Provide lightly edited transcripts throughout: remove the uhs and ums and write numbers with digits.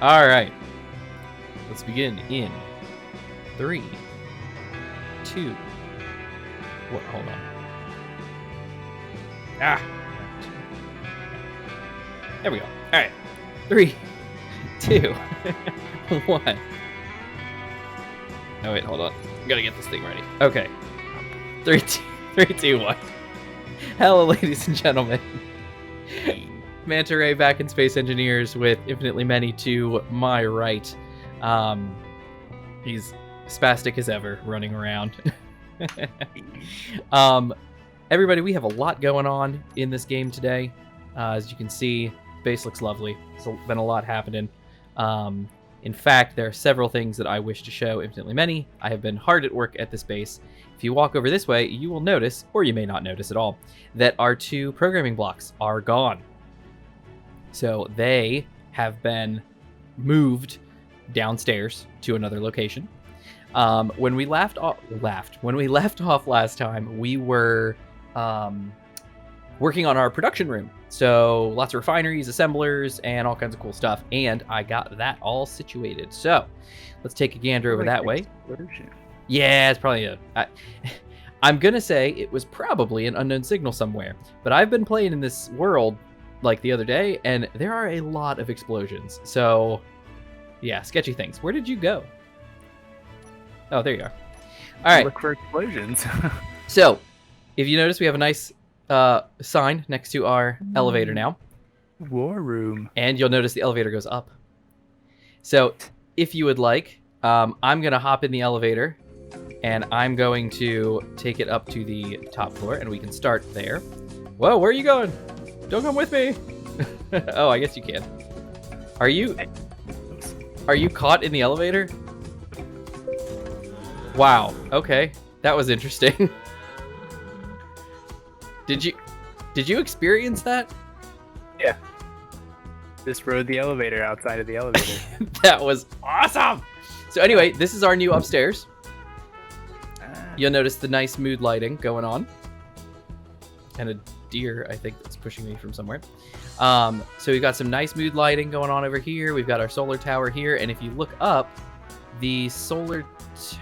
All right. Let's begin in 3, 2. What? Hold on. There we go. All right. 3, 2, 1. Oh wait, hold on. Gotta get this thing ready. Okay. 3, 2, 1. Hello, ladies and gentlemen. Manta Ray back in Space Engineers with Infinitely Many to my right. He's spastic as ever, running around. Everybody, we have a lot going on in this game today. As you can see, base looks lovely. There's been a lot happening. In fact, there are several things that I wish to show Infinitely Many. I have been hard at work at this base. If you walk over this way, you will notice, or you may not notice at all, that our 2 programming blocks are gone. So they have been moved downstairs to another location. When we left off last time, we were working on our production room. So lots of refineries, assemblers, and all kinds of cool stuff. And I got that all situated. So let's take a gander over that way. Yeah, it's probably I'm gonna say it was probably an unknown signal somewhere. But I've been playing in this world like the other day, and there are a lot of explosions. So yeah, sketchy things. Where did you go? Oh, there you are. All right. Look for explosions. So, if you notice, we have a nice sign next to our elevator now. War room. And you'll notice the elevator goes up. So, if you would like, I'm going to hop in the elevator, and I'm going to take it up to the top floor, and we can start there. Whoa, where are you going? Don't come with me. Oh, I guess you can. Are you caught in the elevator? Wow. Okay. That was interesting. Did you experience that? Yeah. Just rode the elevator outside of the elevator. That was awesome. So anyway, this is our new upstairs. You'll notice the nice mood lighting going on. And a deer, I think, that's pushing me from somewhere. So we've got some nice mood lighting going on over here. We've got our solar tower here. And if you look up, the solar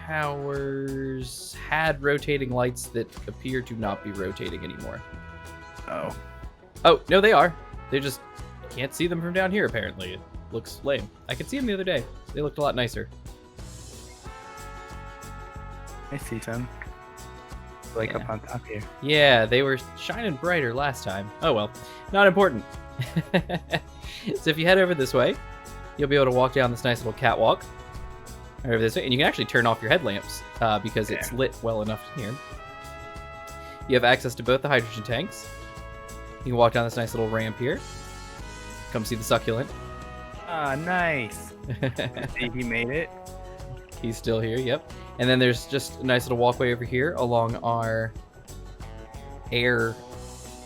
towers had rotating lights that appear to not be rotating anymore. Oh, no, they are. They just can't see them from down here, apparently. It looks lame. I could see them the other day. They looked a lot nicer. I see some. Like Yeah. up on top here. Yeah, they were shining brighter last time. Oh well, not important. So if you head over this way, you'll be able to walk down this nice little catwalk. Over this way, and you can actually turn off your headlamps because it's lit well enough in here. You have access to both the hydrogen tanks. You can walk down this nice little ramp here. Come see the succulent. Ah, nice. See, he made it. He's still here, yep. And then there's just a nice little walkway over here along our air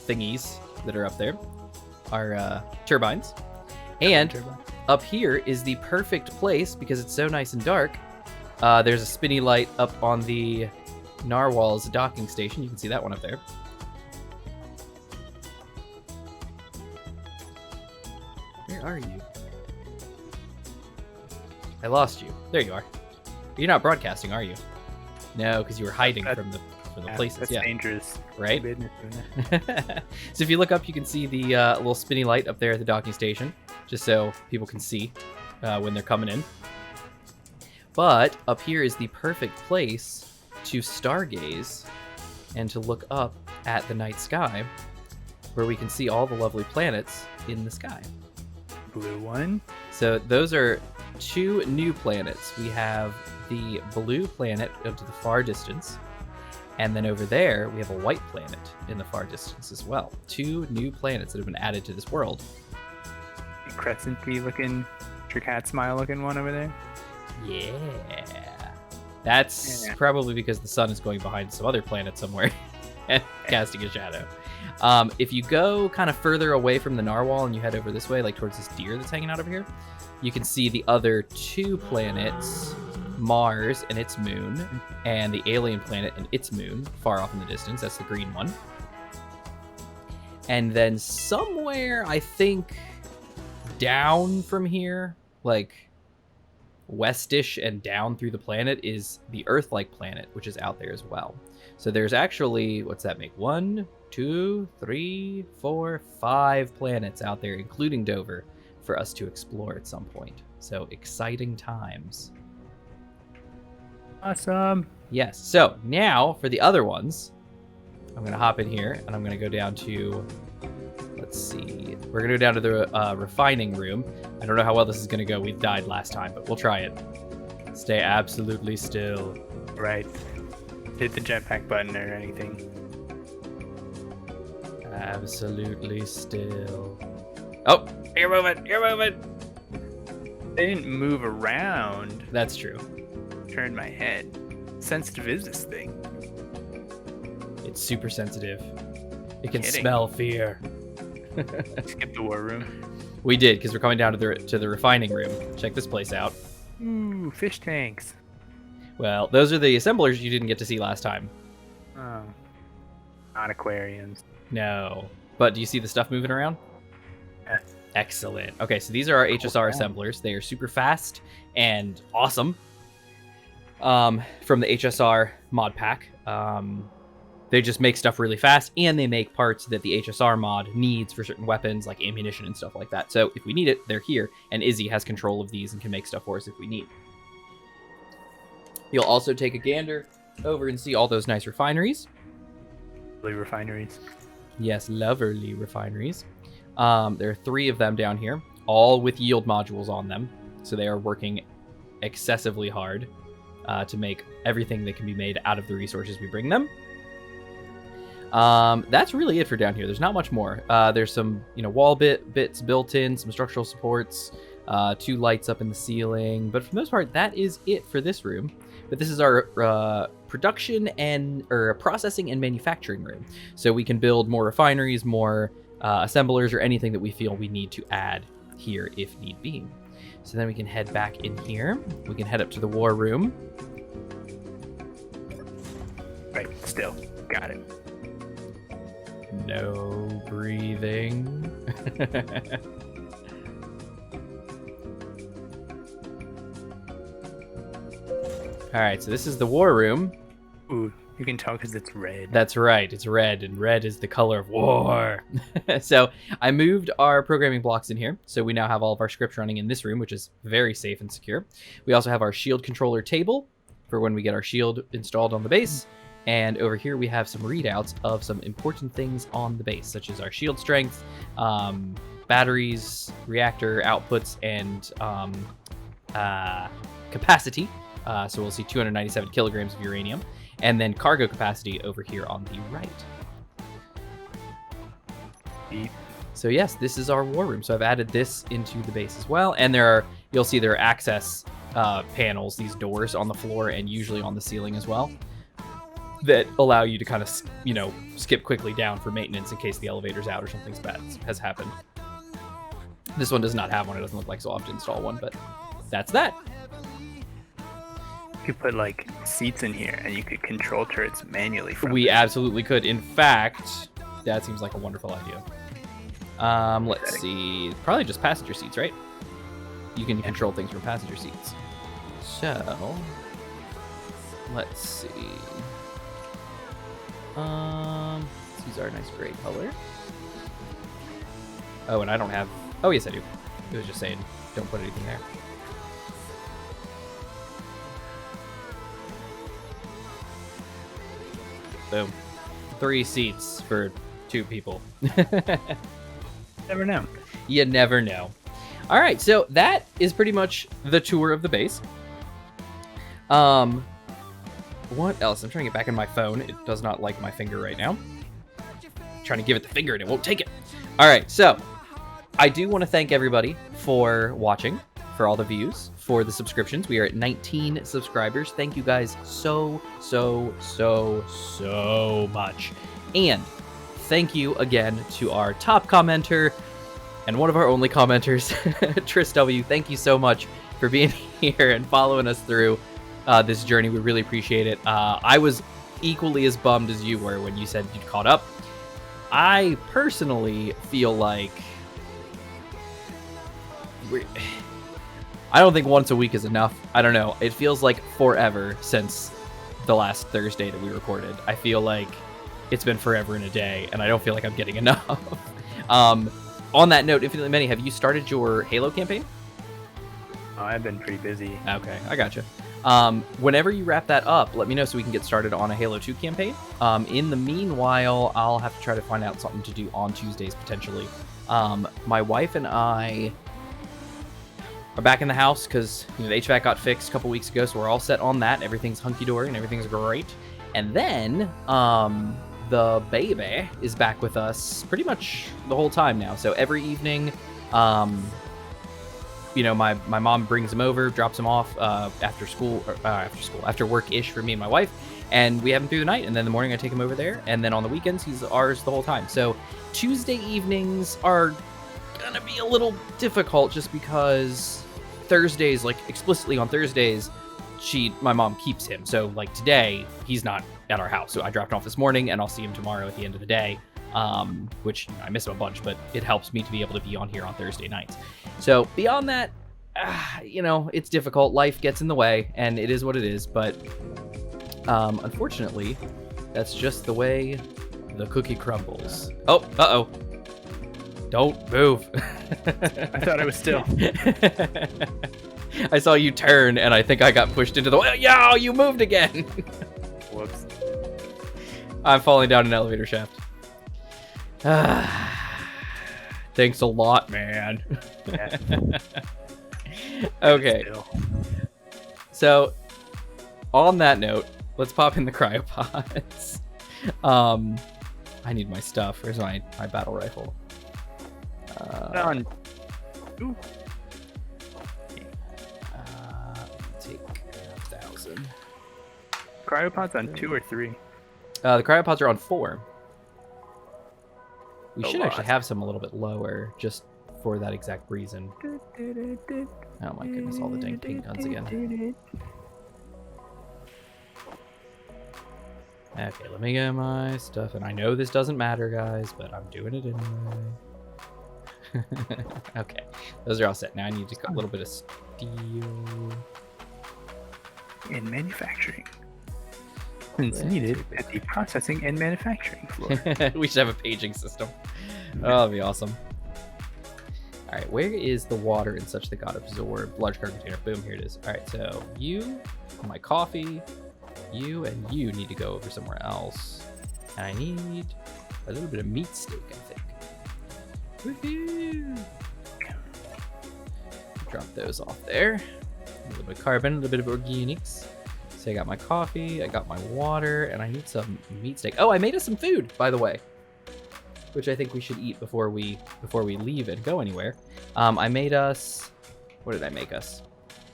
thingies that are up there. Our turbines. And up here is the perfect place because it's so nice and dark. There's a spinny light up on the Narwhal's docking station. You can see that one up there. Where are you? I lost you. There you are. You're not broadcasting, are you? No, because you were hiding from the places. That's yeah, dangerous. right. So if you look up, you can see the little spinny light up there at the docking station, just so people can see when they're coming in. But up here is the perfect place to stargaze and to look up at the night sky, where we can see all the lovely planets in the sky. Blue one. So those are 2 new planets. We have the blue planet up to the far distance, and then over there we have a white planet in the far distance as well. 2 new planets that have been added to this world. A crescent-y looking, your cat smile looking one over there. Yeah. That's probably because the sun is going behind some other planet somewhere and casting a shadow. If you go kind of further away from the Narwhal and you head over this way, like towards this deer that's hanging out over here, you can see the other 2 planets, Mars and its moon, and the alien planet and its moon, far off in the distance. That's the green one. And then somewhere, I think, down from here, like westish and down through the planet, is the Earth-like planet, which is out there as well. So there's actually, what's that make? 1, 2, 3, 4, 5 planets out there, including Dover, for us to explore at some point. So exciting times. Awesome. Yes. So now for the other ones, I'm going to hop in here and I'm going to go down to, let's see, we're going to go down to the refining room. I don't know how well this is going to go. We died last time, but we'll try it. Stay absolutely still. Right. Hit the jetpack button or anything. Absolutely still. Oh, you're moving. You're moving. They didn't move around. That's true. Turned my head. Sensitive is this thing? It's super sensitive. It can Kidding. smell fear. Skip the war room. We did, because we're coming down to the refining room. Check this place out. Ooh, fish tanks. Well, those are the assemblers you didn't get to see last time. Oh. Not aquariums. No. But do you see the stuff moving around? Yeah. Excellent. Okay, so these are our HSR assemblers. They are super fast and awesome. From the HSR mod pack. They just make stuff really fast, and they make parts that the HSR mod needs for certain weapons, like ammunition and stuff like that. So if we need it, they're here, and Izzy has control of these and can make stuff for us if we need. You'll also take a gander over and see all those nice refineries. Refineries. Yes, lovely refineries. There are 3 of them down here, all with yield modules on them. So they are working excessively hard to make everything that can be made out of the resources we bring them. That's really it for down here. There's not much more. There's some, wall bits built in, some structural supports, 2 lights up in the ceiling. But for the most part, that is it for this room. But this is our production or processing and manufacturing room. So we can build more refineries, more assemblers, or anything that we feel we need to add here if need be. So then we can head back in here. We can head up to the war room. Right, still. Got it. No breathing. All right, so this is the war room. Ooh, you can tell because it's red. That's right, it's red, and red is the color of war. So I moved our programming blocks in here, so we now have all of our scripts running in this room, which is very safe and secure. We also have our shield controller table for when we get our shield installed on the base. And over here we have some readouts of some important things on the base, such as our shield strength, batteries, reactor outputs, and capacity. So we'll see 297 kilograms of uranium. And then cargo capacity over here on the right. So yes, this is our war room. So I've added this into the base as well. And you'll see there are access panels, these doors on the floor and usually on the ceiling as well, that allow you to kind of, skip quickly down for maintenance in case the elevator's out or something bad has happened. This one does not have one. It doesn't look like so I'll have to install one, but that's that. You could put seats in here and you could control turrets manually from We there. absolutely could. In fact, that seems like a wonderful idea. Let's see. Probably just passenger seats, right? You can control things from passenger seats. So, let's see. Let's use our nice gray color. Oh, and I don't have... Oh, yes, I do. It was just saying, don't put anything there. Boom. 3 seats for 2 people. Never know. You never know. All right, so that is pretty much the tour of the base. What else? I'm trying to get back in my phone. It does not like my finger right now. I'm trying to give it the finger and it won't take it. All right, so I do want to thank everybody for watching, for all the views, for the subscriptions. We are at 19 subscribers. Thank you guys so much. And thank you again to our top commenter and one of our only commenters, Tris W. Thank you so much for being here and following us through this journey. We really appreciate it. I was equally as bummed as you were when you said you'd caught up. I personally feel like I don't think once a week is enough. I don't know. It feels like forever since the last Thursday that we recorded. I feel like it's been forever in a day, and I don't feel like I'm getting enough. On that note, Infinitely Many, have you started your Halo campaign? Oh, I've been pretty busy. Okay, I gotcha. Whenever you wrap that up, let me know so we can get started on a Halo 2 campaign. In the meanwhile, I'll have to try to find out something to do on Tuesdays, potentially. My wife and I are back in the house because the HVAC got fixed a couple weeks ago, so we're all set on that. Everything's hunky-dory and everything's great. And then the baby is back with us pretty much the whole time now. So every evening, my mom brings him over, drops him off after work-ish for me and my wife, and we have him through the night. And then in the morning, I take him over there, and then on the weekends, he's ours the whole time. So Tuesday evenings are gonna be a little difficult just because Thursdays, like explicitly on Thursdays, my mom keeps him. So like today, he's not at our house. So I dropped him off this morning, and I'll see him tomorrow at the end of the day. Which I miss him a bunch, but it helps me to be able to be on here on Thursday nights. So beyond that, it's difficult. Life gets in the way, and it is what it is. But unfortunately, that's just the way the cookie crumbles. Oh, uh-oh. Don't move. I thought I was still. I saw you turn, and I think I got pushed into the... Yo, you moved again! Whoops. I'm falling down an elevator shaft. Thanks a lot, man. Yeah. Okay. So, on that note, let's pop in the cryopods. I need my stuff. Where's my battle rifle? On. Ooh. Take 1,000. Cryopods on 2 or 3? The cryopods are on 4. We A should lot. actually have some a little bit lower, just for that exact reason. Oh my goodness, all the dang paint guns again. Okay, let me get my stuff, and I know this doesn't matter, guys, but I'm doing it anyway. Okay, those are all set. Now I need a little bit of steel. In manufacturing. It's needed at the processing and manufacturing floor. We should have a paging system. Oh, that'd be awesome. All right, where is the water in such that got absorbed? Large cargo container. Boom, here it is. All right, so you, my coffee, you, and you need to go over somewhere else. And I need a little bit of meat steak, I think. Woohoo! Drop those off there. A little bit of carbon, a little bit of organics. So I got my coffee, I got my water, and I need some meat steak. Oh, I made us some food, by the way, which I think we should eat before we leave and go anywhere. I made us, what did I make us?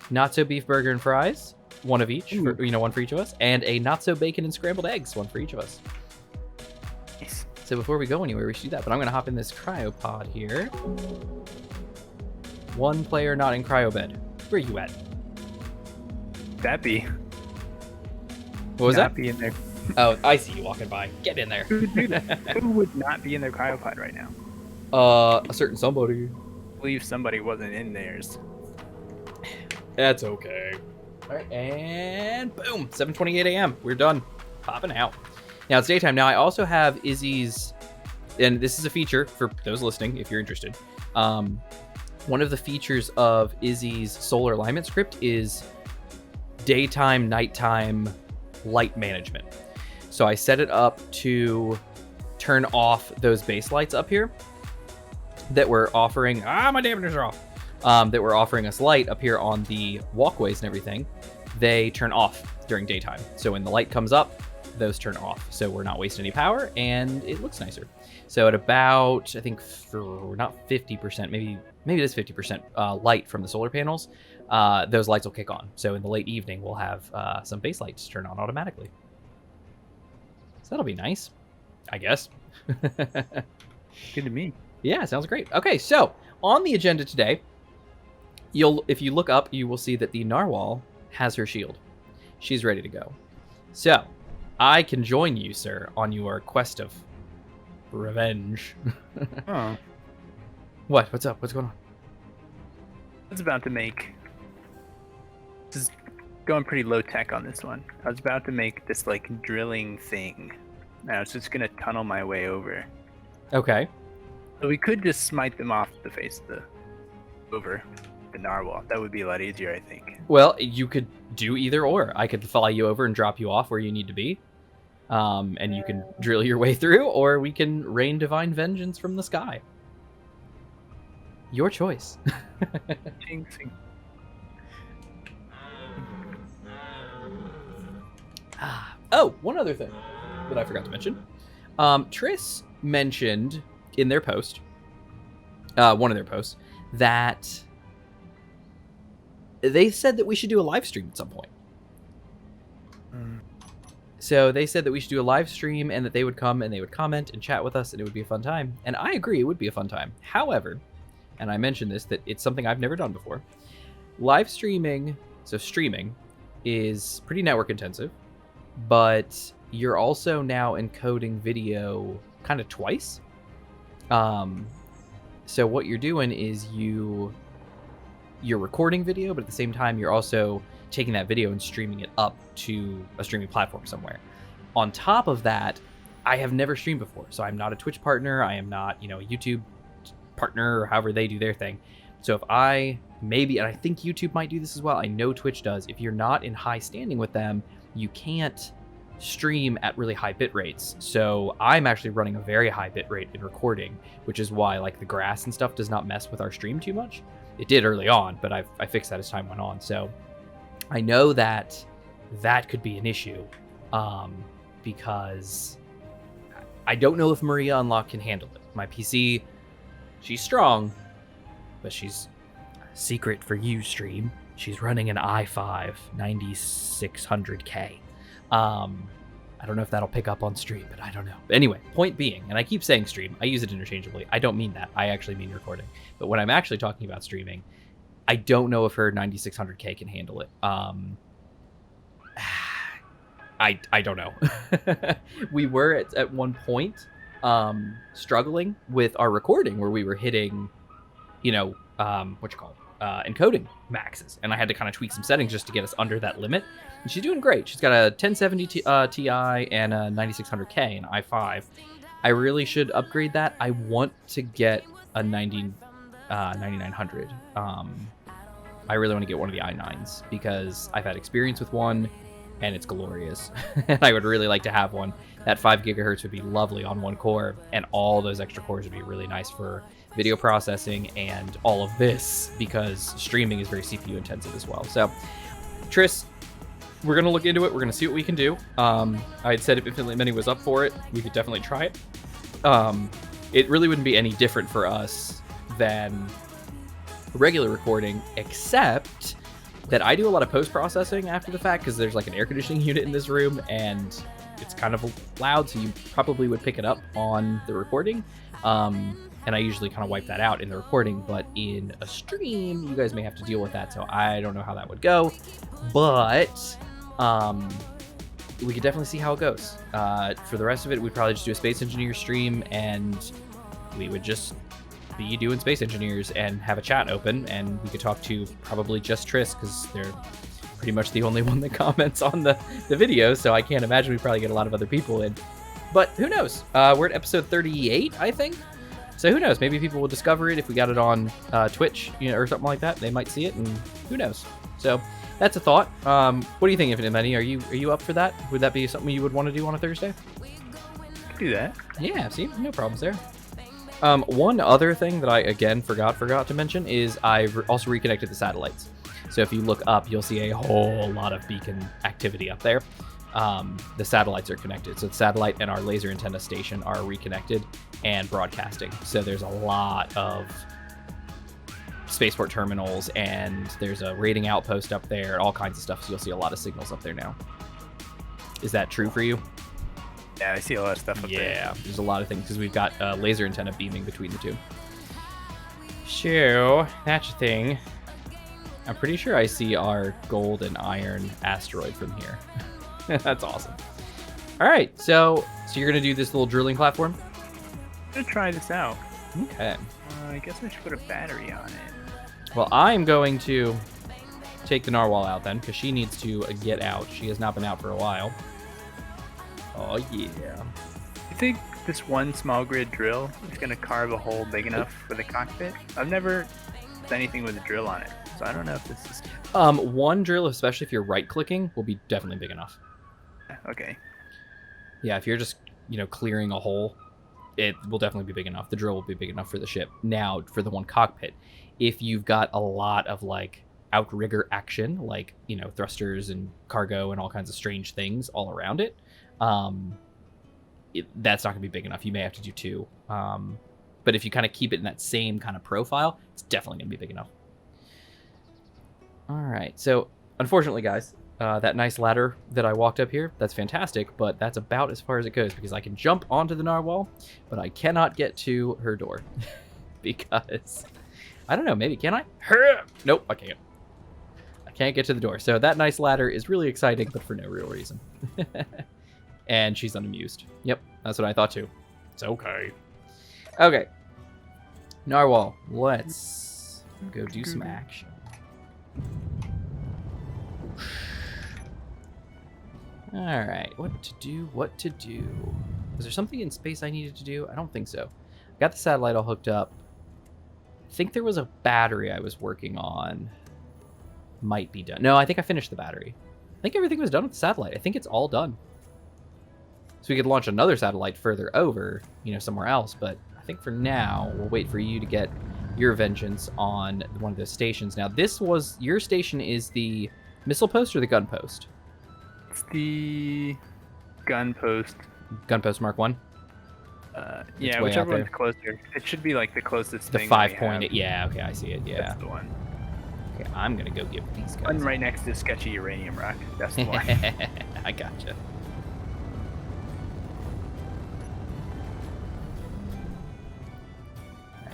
Not so beef burger and fries, one of each, one for each of us, and a not so bacon and scrambled eggs, one for each of us. Nice. So before we go anywhere, we should do that. But I'm gonna hop in this cryopod here. One player not in cryobed. Where are you at? That be. What was not that? Be in there. Oh, I see you walking by. Get in there. Who would not be in their cryopod right now? A certain somebody. I believe somebody wasn't in theirs. That's okay. All right, and boom, 7:28 a.m. We're done. Popping out. Now it's daytime. Now I also have Izzy's, and this is a feature for those listening if you're interested. One of the features of Izzy's solar alignment script is daytime, nighttime light management. So I set it up to turn off those base lights up here that were offering, my dampers are off, that were offering us light up here on the walkways and everything. They turn off during daytime. So when the light comes up, those turn off. So we're not wasting any power and it looks nicer. So at about, I think for not 50%, maybe it is 50% light from the solar panels, those lights will kick on. So in the late evening, we'll have some base lights turn on automatically. So that'll be nice, I guess. Good to me. Yeah, sounds great. Okay, so on the agenda today, if you look up, you will see that the Narwhal has her shield. She's ready to go. So I can join you, sir, on your quest of revenge. Oh. What? What's up? What's going on? was about to make. This is going pretty low tech on this one. I was about to make this like drilling thing. And I was just gonna tunnel my way over. Okay. So we could just smite them off the face of the over the narwhal. That would be a lot easier, I think. Well, you could do either or. I could fly you over and drop you off where you need to be. And you can drill your way through, or we can rain divine vengeance from the sky. Your choice. Jinxing. Oh, one other thing that I forgot to mention. Triss mentioned in their post, one of their posts, that they said that we should do a live stream at some point. So they said that we should do a live stream and that they would come and they would comment and chat with us and it would be a fun time. And I agree, it would be a fun time. However, and I mentioned this, that it's something I've never done before. Live streaming, so streaming, is pretty network intensive, but you're also now encoding video kind of twice. So what you're doing is you're recording video, but at the same time, you're also taking that video and streaming it up to a streaming platform somewhere. On top of that, I have never streamed before, so I'm not a Twitch partner. I am not, a YouTube partner or however they do their thing. So if I maybe, and I think YouTube might do this as well. I know Twitch does. If you're not in high standing with them, you can't stream at really high bit rates. So I'm actually running a very high bit rate in recording, which is why like the grass and stuff does not mess with our stream too much. It did early on, but I fixed that as time went on. So I know that could be an issue, because I don't know if Maria Unlock can handle it. My PC, she's strong, but she's secret for you stream. She's running an i5 9600K. I don't know if that'll pick up on stream, but I don't know. But anyway, point being, and I keep saying stream, I use it interchangeably. I don't mean that. I actually mean recording. But when I'm actually talking about streaming, I don't know if her 9600K can handle it. I don't know. We were at one point struggling with our recording where we were hitting, encoding maxes, and I had to kind of tweak some settings just to get us under that limit. And she's doing great. She's got a 1070 Ti and a 9600K and i5. I really should upgrade that. I want to get a 9900. I really want to get one of the i9s because I've had experience with one and it's glorious. And I would really like to have one. That 5 gigahertz would be lovely on one core, and all those extra cores would be really nice for video processing and all of this, because streaming is very CPU intensive as well. So, Triss, we're going to look into it. We're going to see what we can do. I had said if Infinitely Many was up for it, we could definitely try it. It really wouldn't be any different for us than regular recording, except that I do a lot of post-processing after the fact, because there's like an air conditioning unit in this room and it's kind of loud, so you probably would pick it up on the recording. And I usually kind of wipe that out in the recording, but in a stream, you guys may have to deal with that, so I don't know how that would go. But we could definitely see how it goes. For the rest of it, we'd probably just do a Space Engineer stream, and we would just be doing Space Engineers and have a chat open, and we could talk to probably just Triss, because they're pretty much the only one that comments on the video, so I can't imagine we probably get a lot of other people in. But who knows? We're at episode 38, I think. So who knows? Maybe people will discover it if we got it on Twitch, or something like that. They might see it, and who knows? So that's a thought. What do you think, Infinite Many? Are you up for that? Would that be something you would want to do on a Thursday? Do that. Yeah, see, no problems there. One other thing that I again forgot to mention is I've also reconnected the satellites. So if you look up, you'll see a whole lot of beacon activity up there. The satellites are connected. So the satellite and our laser antenna station are reconnected and broadcasting. So there's a lot of spaceport terminals, and there's a rating outpost up there, all kinds of stuff. So you'll see a lot of signals up there now. Is that true for you? Yeah, I see a lot of stuff up there. Yeah, there's a lot of things because we've got a laser antenna beaming between the two. So that's a thing. I'm pretty sure I see our gold and iron asteroid from here. That's awesome. All right, so you're gonna do this little drilling platform? I'm gonna try this out. Okay. I guess I should put a battery on it. Well, I'm going to take the Narwhal out then, because she needs to get out. She has not been out for a while. Oh, yeah. You think this one small grid drill is going to carve a hole big enough for the cockpit? I've never done anything with a drill on it, so I don't know if this is... One drill, especially if you're right-clicking, will be definitely big enough. Okay. Yeah, if you're just, clearing a hole, it will definitely be big enough. The drill will be big enough for the ship. Now, for the one cockpit, if you've got a lot of, outrigger action, thrusters and cargo and all kinds of strange things all around it, that's not going to be big enough. You may have to do two. But if you kind of keep it in that same kind of profile, it's definitely going to be big enough. All right. So, unfortunately, guys, that nice ladder that I walked up here, that's fantastic, but that's about as far as it goes because I can jump onto the Narwhal, but I cannot get to her door because, I don't know, maybe can I? Nope, I can't. I can't get to the door. So that nice ladder is really exciting, but for no real reason. And she's unamused. Yep, that's what I thought too. It's okay. Okay. Narwhal, let's go do some action. Alright, what to do? Was there something in space I needed to do? I don't think so. Got the satellite all hooked up. I think there was a battery I was working on. Might be done. No, I think I finished the battery. I think everything was done with the satellite. I think it's all done. So we could launch another satellite further over, somewhere else. But I think for now, we'll wait for you to get your vengeance on one of those stations. Now, your station is the missile post or the gun post? It's the gun post. Gun post Mark 1? Yeah, whichever one's closer. It should be the closest the thing. 5-point. Yeah, okay, I see it. Yeah. That's the one. Okay, I'm going to go give these guys. One right next to sketchy uranium rock. That's the one. I gotcha.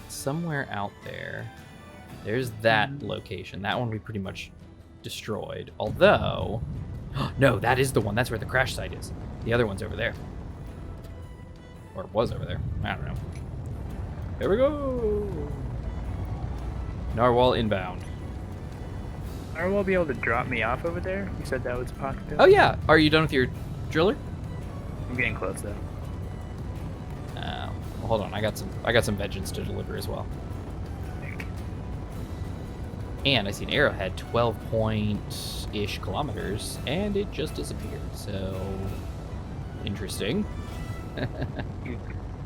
Somewhere out there's that location. That one we pretty much destroyed. Although, no, that is the one. That's where the crash site is. The other one's over there. Or it was over there. I don't know. There we go. Narwhal inbound. Narwhal be able to drop me off over there? You said that was a possibility? Oh, yeah. Are you done with your driller? I'm getting close, though. Hold on, I got some vengeance to deliver as well. And I see an arrowhead, 12-point-ish kilometers, and it just disappeared. So interesting.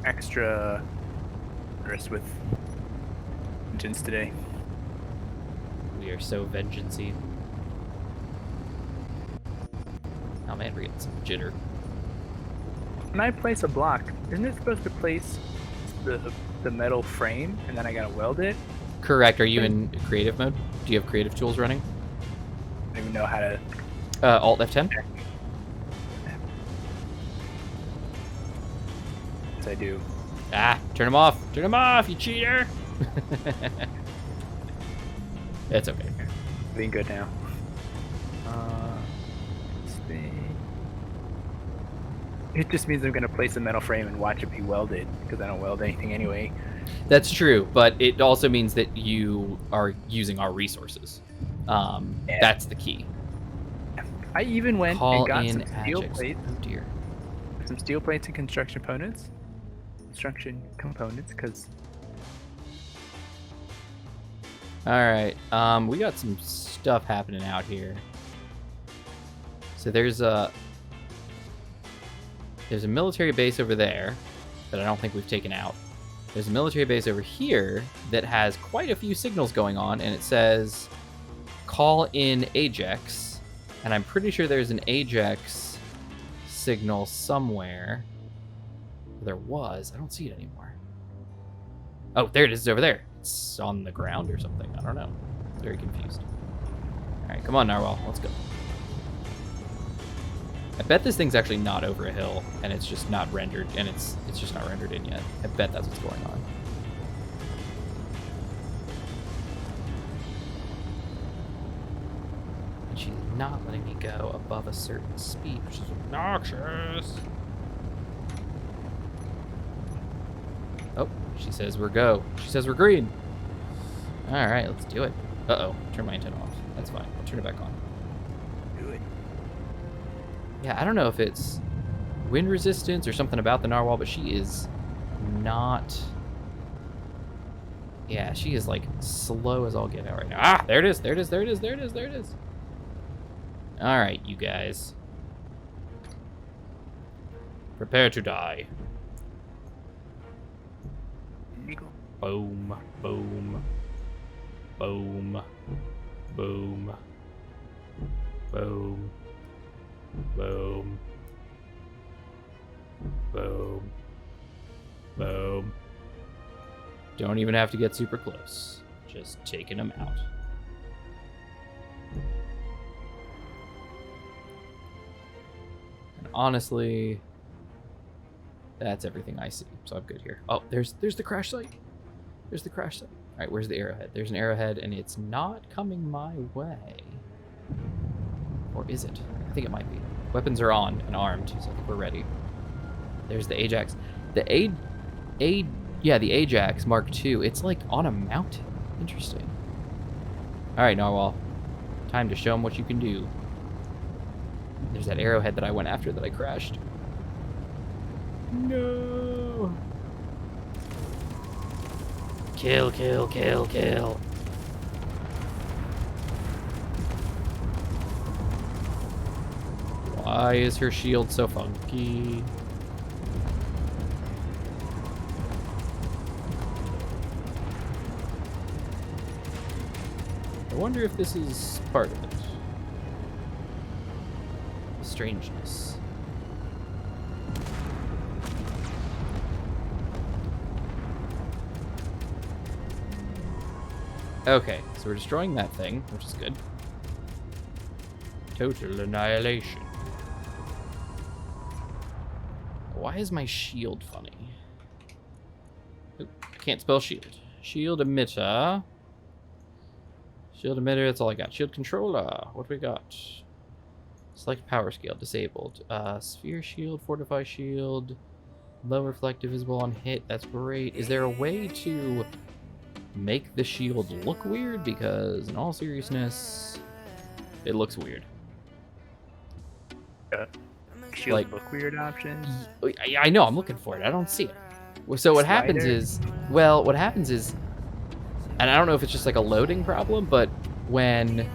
Extra risk with vengeance today. We are so vengeance-y. Oh man, we're getting some jitter. When I place a block, isn't it supposed to place the metal frame and then I gotta weld it? Correct. Are you in creative mode? Do you have creative tools running? I don't even know how to... Alt F10? Yes, I do. Ah, turn them off. Turn them off, you cheater. It's okay. Being good now. It just means I'm going to place a metal frame and watch it be welded, because I don't weld anything anyway. That's true, but it also means that you are using our resources. Yeah. That's the key. I even went and got some steel plates. Oh dear. Some steel plates and construction components, because... Alright, we got some stuff happening out here. So there's a military base over there that I don't think we've taken out. There's a military base over here that has quite a few signals going on, and it says call in Ajax, and I'm pretty sure there's an Ajax signal somewhere. There was. I don't see it anymore. Oh, there it is. It's over there. It's on the ground or something. I don't know. I'm very confused. All right, come on, Narwhal. Let's go. I bet this thing's actually not over a hill, and it's just not rendered, and it's just not rendered in yet. I bet that's what's going on. And she's not letting me go above a certain speed, which is obnoxious. Oh, she says we're go. She says we're green. All right, let's do it. Uh-oh, turn my antenna off. That's fine. I'll turn it back on. Do it. Yeah, I don't know if it's wind resistance or something about the Narwhal, but she is not... Yeah, she is, like, slow as all get out right now. Ah, there it is, there it is, there it is, there it is, there it is. All right, you guys. Prepare to die. Eagle. Boom, boom, boom, boom, boom, boom, boom, boom. Don't even have to get super close. Just taking them out. And honestly, that's everything I see. So I'm good here. Oh, there's the crash site. There's the crash site. All right, where's the arrowhead? There's an arrowhead, and it's not coming my way. Or is it? I think it might be. Weapons are on and armed, so I think we're ready. There's the Ajax. The the Ajax Mark II. It's like on a mountain. Interesting. All right, Narwhal. Time to show them what you can do. There's that arrowhead that I went after that I crashed. No. Kill, kill, kill, kill. Why is her shield so funky? I wonder if this is part of it. Strangeness. Okay, so we're destroying that thing, which is good. Total annihilation. Why is my shield funny? Oop, can't spell shield. Shield emitter. Shield emitter, that's all I got. Shield controller, what do we got? Select power scale, disabled. Sphere shield, fortify shield. Low reflective, visible on hit, that's great. Is there a way to make the shield look weird? Because in all seriousness, it looks weird. Shield Like, look weird options. I know, I'm looking for it. I don't see it. So what happens is, well, what happens is, and I don't know if it's just like a loading problem, but when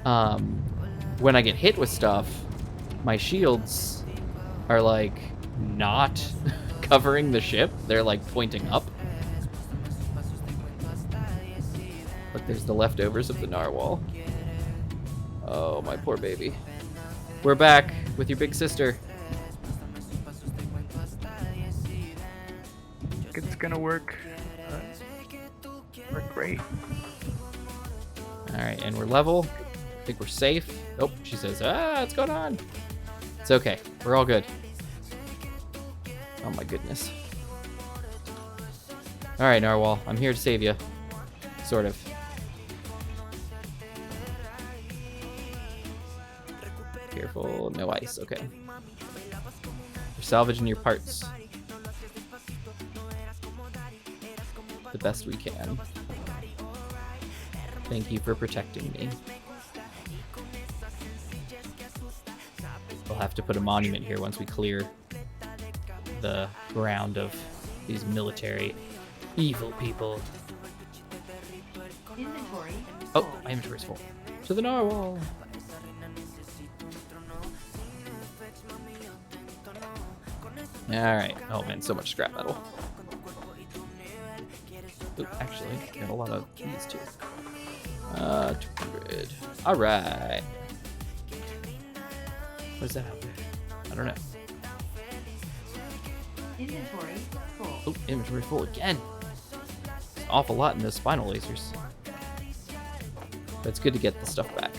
I get hit with stuff, my shields are like not covering the ship. They're like pointing up. Look, there's the leftovers of the Narwhal. Oh, my poor baby. We're back with your big sister. It's gonna work. Work great. All right, and we're level. I think we're safe. Oh, she says, what's going on? It's okay. We're all good. Oh my goodness. All right, Narwhal, I'm here to save you. Sort of. Careful, no ice. Okay. We're salvaging your parts. The best we can. Thank you for protecting me. We'll have to put a monument here once we clear the ground of these military evil people. Inventory. Oh, my inventory's full. To the Narwhal. Alright. Oh man, so much scrap metal. Ooh, actually, got a lot of keys too. 200. Alright. What is that out there? I don't know. Inventory full. Oh, inventory full again. It's an awful lot in those spinal lasers. But it's good to get the stuff back.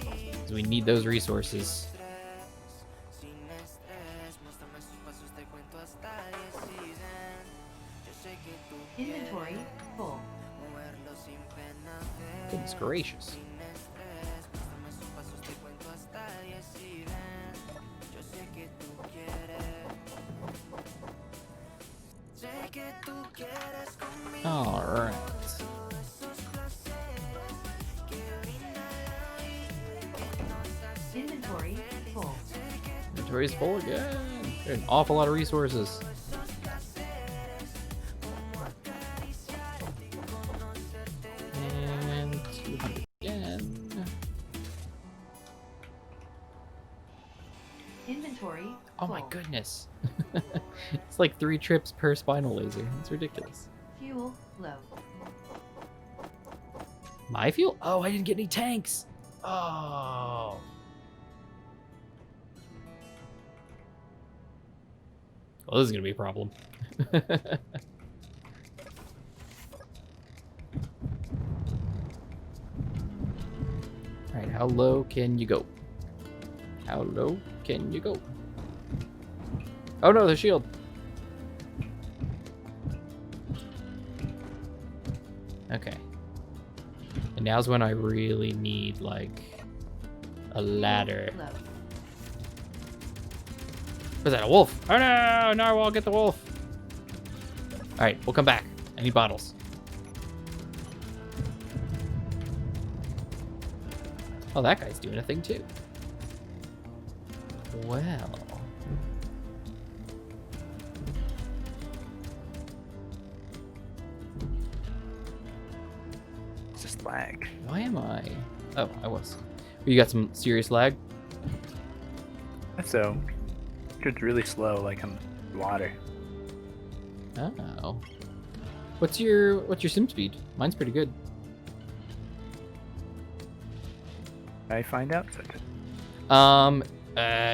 Because we need those resources. Inventory full. Goodness gracious. All right. Inventory's full again. There's an awful lot of resources. And 200 again. Inventory. Oh my full. goodness. It's like 3 trips per spinal laser. It's ridiculous. Fuel low. My fuel? Oh, I didn't get any tanks. Oh. Well, this is going to be a problem. Alright, how low can you go? How low can you go? Oh no, the shield. Okay. And now's when I really need, like, a ladder. Low. Was that a wolf? Oh no! Narwhal, get the wolf! Alright, we'll come back. I need bottles. Oh, that guy's doing a thing too. Well. It's just lag. Why am I? Oh, I was. You got some serious lag? So, it's really slow, like I'm water. Oh. What's your sim speed? Mine's pretty good. I find out such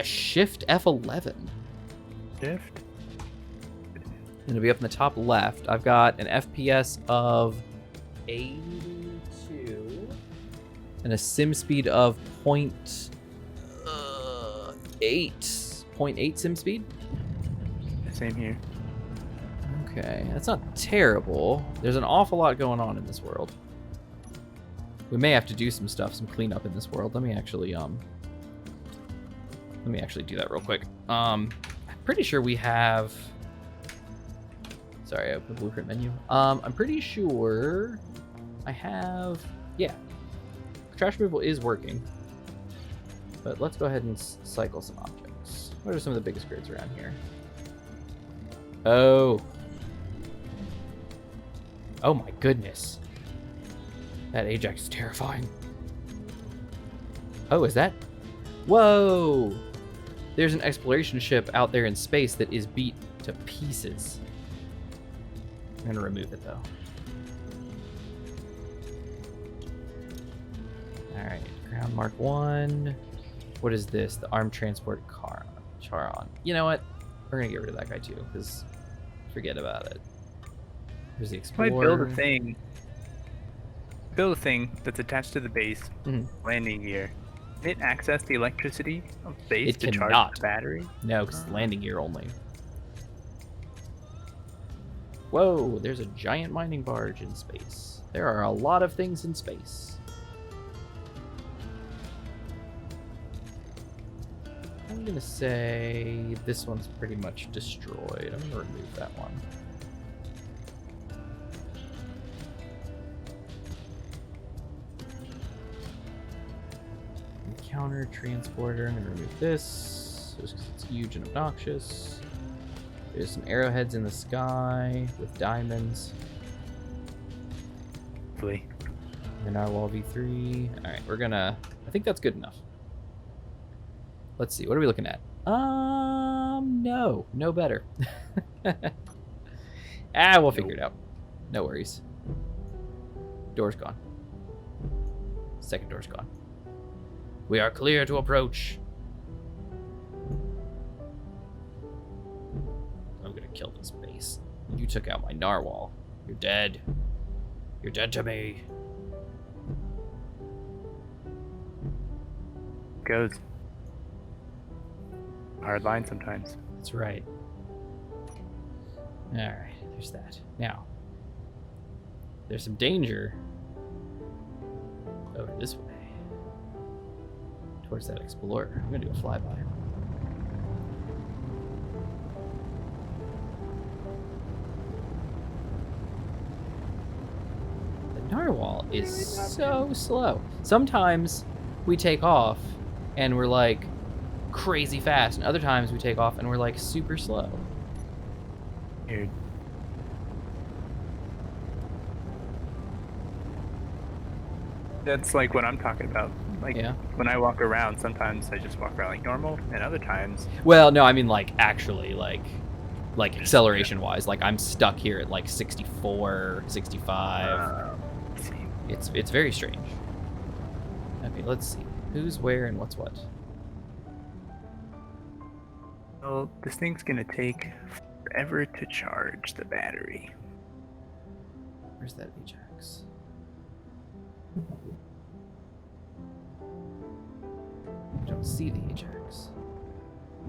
Shift F11. shift. It'll be up in the top left. I've got an FPS of 82 and a sim speed of 0.8 sim speed. Same here. Okay, that's not terrible. There's an awful lot going on in this world. We may have to do some stuff, some cleanup in this world. Let me actually do that real quick. I'm pretty sure we have. Sorry, I opened the blueprint menu. I'm pretty sure I have. Yeah, trash removal is working. But let's go ahead and cycle some objects. What are some of the biggest grids around here? Oh. Oh my goodness. That Ajax is terrifying. Oh, is that? Whoa! There's an exploration ship out there in space that is beat to pieces. I'm gonna remove it though. Alright, ground mark 1. What is this? The armed transport car. Charon. You know what? We're gonna get rid of that guy too, because forget about it. There's the explorer. Might build a thing that's attached to the base landing gear. Can it access the electricity of the base It to charge cannot. the battery? No, because it's landing gear only. Whoa, there's a giant mining barge in space. There are a lot of things in space. I'm gonna say this one's pretty much destroyed. I'm gonna remove that one. Encounter transporter. I'm gonna remove this just because it's huge and obnoxious. There's some arrowheads in the sky with diamonds. Hopefully. And Narwhal V3. All right, we're gonna. I think that's good enough. Let's see. What are we looking at? No better. We'll figure it out. No worries. Door's gone. Second door's gone. We are clear to approach. I'm gonna kill this base. You took out my Narwhal. You're dead. You're dead to me. Goes. Hard line sometimes. That's right. Alright, there's that. Now, there's some danger over this way. Towards that explorer. I'm gonna do a flyby. The Narwhal is so slow. Sometimes we take off and we're like, crazy fast, and other times we take off and we're like super slow. Weird. That's like what I'm talking about. Like Yeah. when I walk around, sometimes I just walk around like normal, and other times Well, no, I mean like actually like acceleration wise, like I'm stuck here at like 64, 65. let's see. It's very strange. Okay, let's see. Who's where and what's what. Well, this thing's gonna take forever to charge the battery. Where's that Ajax? I don't see the Ajax.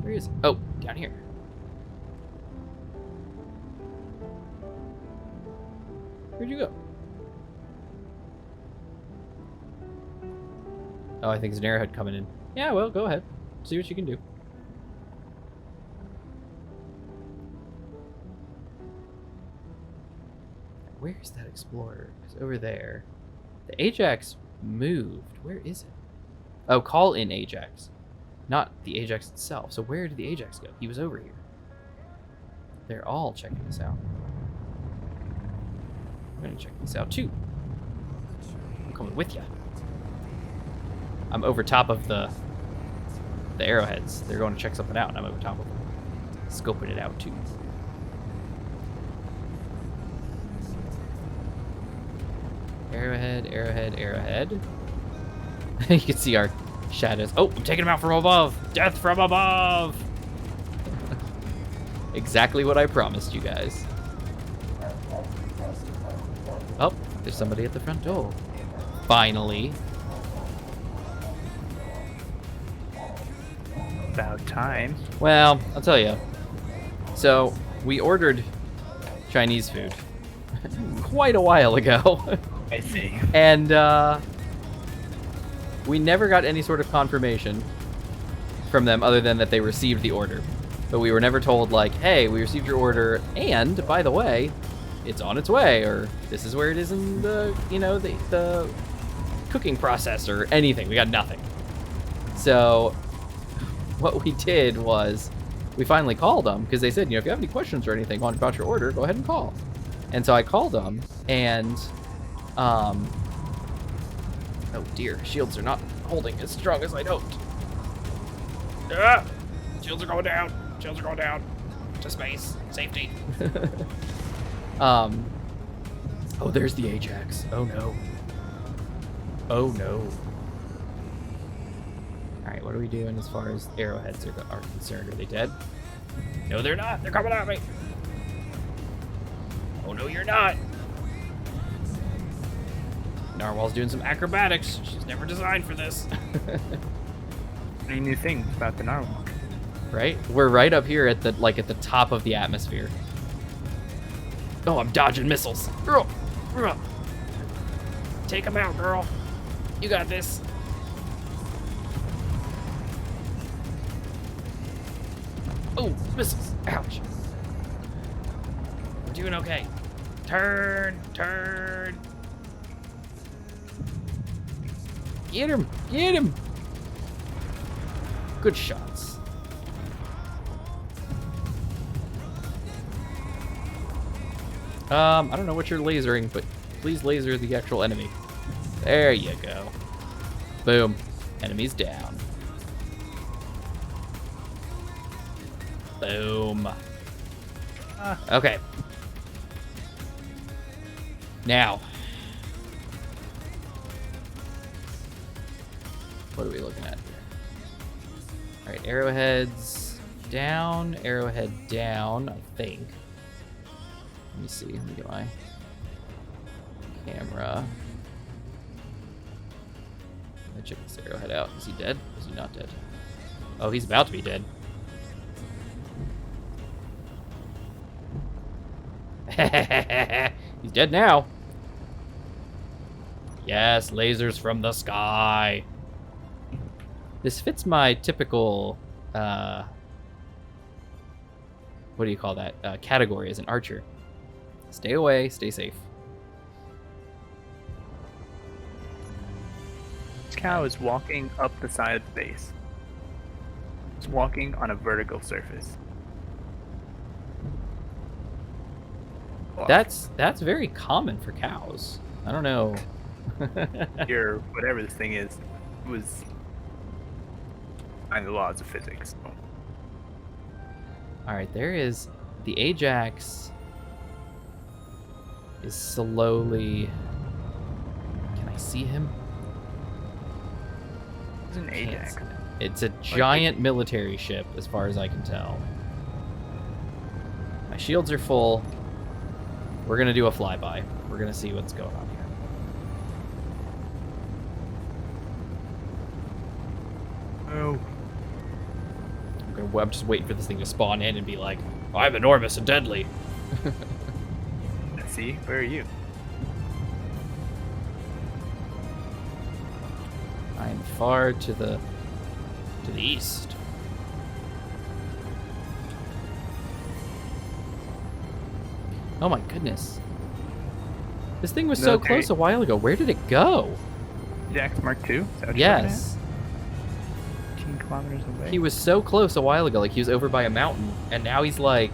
Where is it? Oh, down here. Where'd you go? Oh, I think it's an arrowhead coming in. Yeah, well, go ahead. See what you can do. Where's that explorer? It's over there. The Ajax moved. Where is it? Oh, call in Ajax. Not the Ajax itself. So where did the Ajax go? He was over here. They're all checking this out. I'm gonna check this out too. I'm coming with ya. I'm over top of the arrowheads. They're going to check something out, and I'm over top of them, scoping it out too. Arrowhead, arrowhead, arrowhead. You can see our shadows. Oh, I'm taking them out from above. Death from above. Exactly what I promised you guys. Oh, there's somebody at the front door. Finally. About time. Well, I'll tell you. So, we ordered Chinese food quite a while ago. I see. And we never got any sort of confirmation from them other than that they received the order. But we were never told, like, hey, we received your order, and, by the way, it's on its way, or this is where it is in the, you know, the cooking process, or anything. We got nothing. So what we did was we finally called them, because they said, you know, if you have any questions or anything about your order, go ahead and call. And so I called them, and oh dear, shields are not holding as strong as I'd hoped. Ah! Shields are going down. Shields are going down. To space. Safety. Oh, there's the Ajax. Oh no. Oh no. Alright, what are we doing as far as arrowheads are concerned? Are they dead? No, they're not. They're coming at me. Oh no, you're not. Narwhal's doing some acrobatics. She's never designed for this. Any new things about the Narwhal? Right? We're right up here at the top of the atmosphere. Oh, I'm dodging missiles. Take them out, girl. You got this. Oh, missiles. Ouch. We're doing okay. Turn. Get him. Good shots. I don't know what you're lasering, but please laser the actual enemy. There you go. Boom. Enemy's down. Boom. Okay. Now. What are we looking at here? Alright, arrowheads down, arrowhead down, I think. Let me see. Let me get my camera. Let me check this arrowhead out. Is he dead? Is he not dead? Oh, he's about to be dead. He's dead now. Yes, lasers from the sky. This fits my typical, what do you call that? Category as an archer. Stay away, stay safe. This cow is walking up the side of the base. It's walking on a vertical surface. Walk. That's very common for cows. I don't know. Your whatever this thing is was behind the laws of physics. So. All right, there is the Ajax is slowly. Can I see him? It's an Can't Ajax. see him. It's a giant military ship, as far as I can tell. My shields are full. We're gonna do a flyby. We're gonna see what's going on here. Oh. I'm just waiting for this thing to spawn in and be like, I'm enormous and deadly. Let's see. Where are you? I'm far to the east. Oh my goodness. This thing was so Military- close a while ago. Where did it go? Ajax Mark II? Is that what Yes. you're looking at? 15 kilometers away. He was so close a while ago. Like, he was over by a mountain. And now he's, like,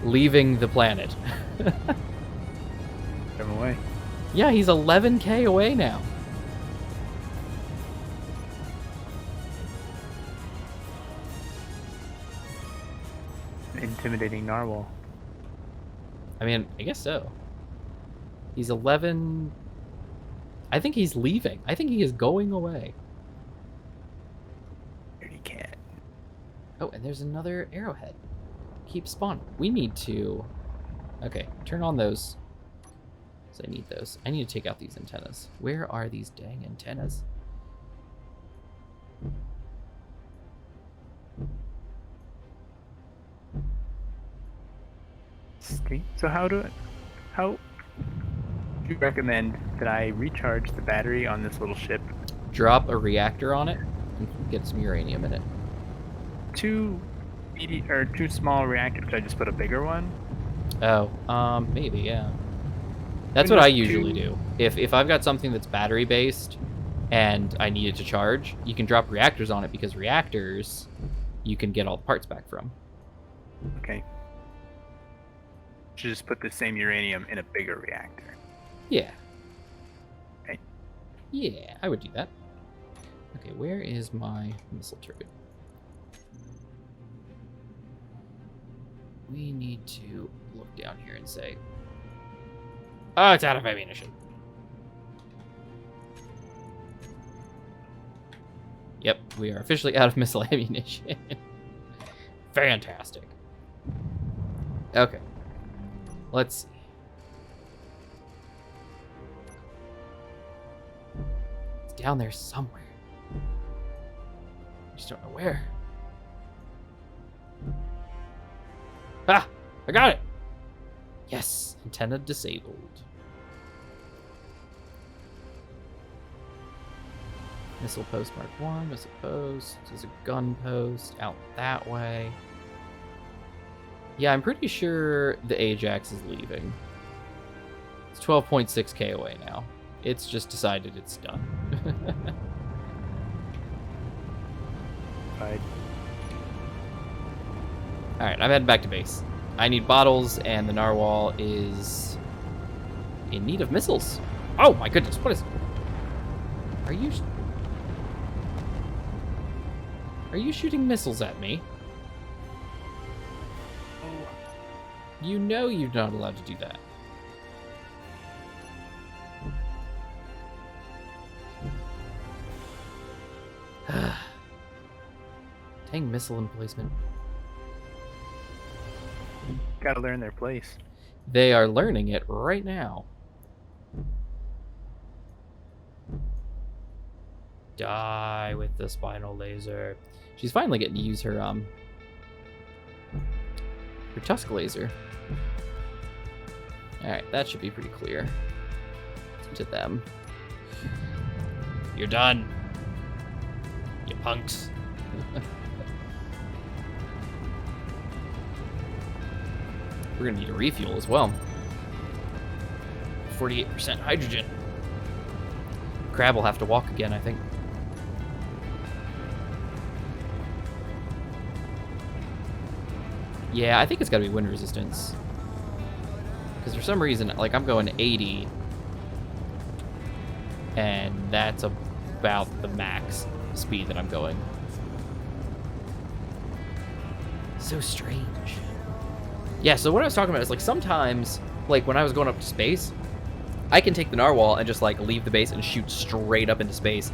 leaving the planet. Drive away. Yeah, he's 11K away now. Intimidating narwhal. I mean, I guess so. He's 11... I think he's leaving. I think he is going away. Dirty cat. Oh, and there's another arrowhead. Keep spawning. We need to... Okay, turn on those. So I need those. I need to take out these antennas. Where are these dang antennas? So how do you recommend that I recharge the battery on this little ship? Drop a reactor on it and get some uranium in it. Two small reactors. Should I just put a bigger one? Oh, maybe, yeah. That's Then what I just usually two- do. If I've got something that's battery based and I need it to charge, you can drop reactors on it because reactors you can get all the parts back from. Okay. Should just put the same uranium in a bigger reactor. Yeah. Okay. Yeah, I would do that. Okay, where is my missile turret? We need to look down here and say, oh, it's out of ammunition. Yep, we are officially out of missile ammunition. Fantastic. Okay. Let's see. It's down there somewhere. I just don't know where. Ah! I got it! Yes! Antenna disabled. Missile post mark 1, missile post. There's a gun post out that way. Yeah, I'm pretty sure the Ajax is leaving. It's 12.6k away now. It's just decided it's done. Right. Alright, I'm heading back to base. I need bottles, and the Narwhal is in need of missiles. Oh my goodness, what is... Are you shooting missiles at me? You know you're not allowed to do that. Dang missile emplacement. Gotta learn their place. They are learning it right now. Die with the spinal laser. She's finally getting to use her tusk laser. Alright, that should be pretty clear to them. You're done. You punks. We're gonna need a refuel as well. 48% hydrogen. Crab will have to walk again, I think. Yeah, I think it's got to be wind resistance. Because for some reason, like, I'm going 80. And that's about the max speed that I'm going. So strange. Yeah, so what I was talking about is, like, sometimes, like, when I was going up to space, I can take the Narwhal and just, like, leave the base and shoot straight up into space.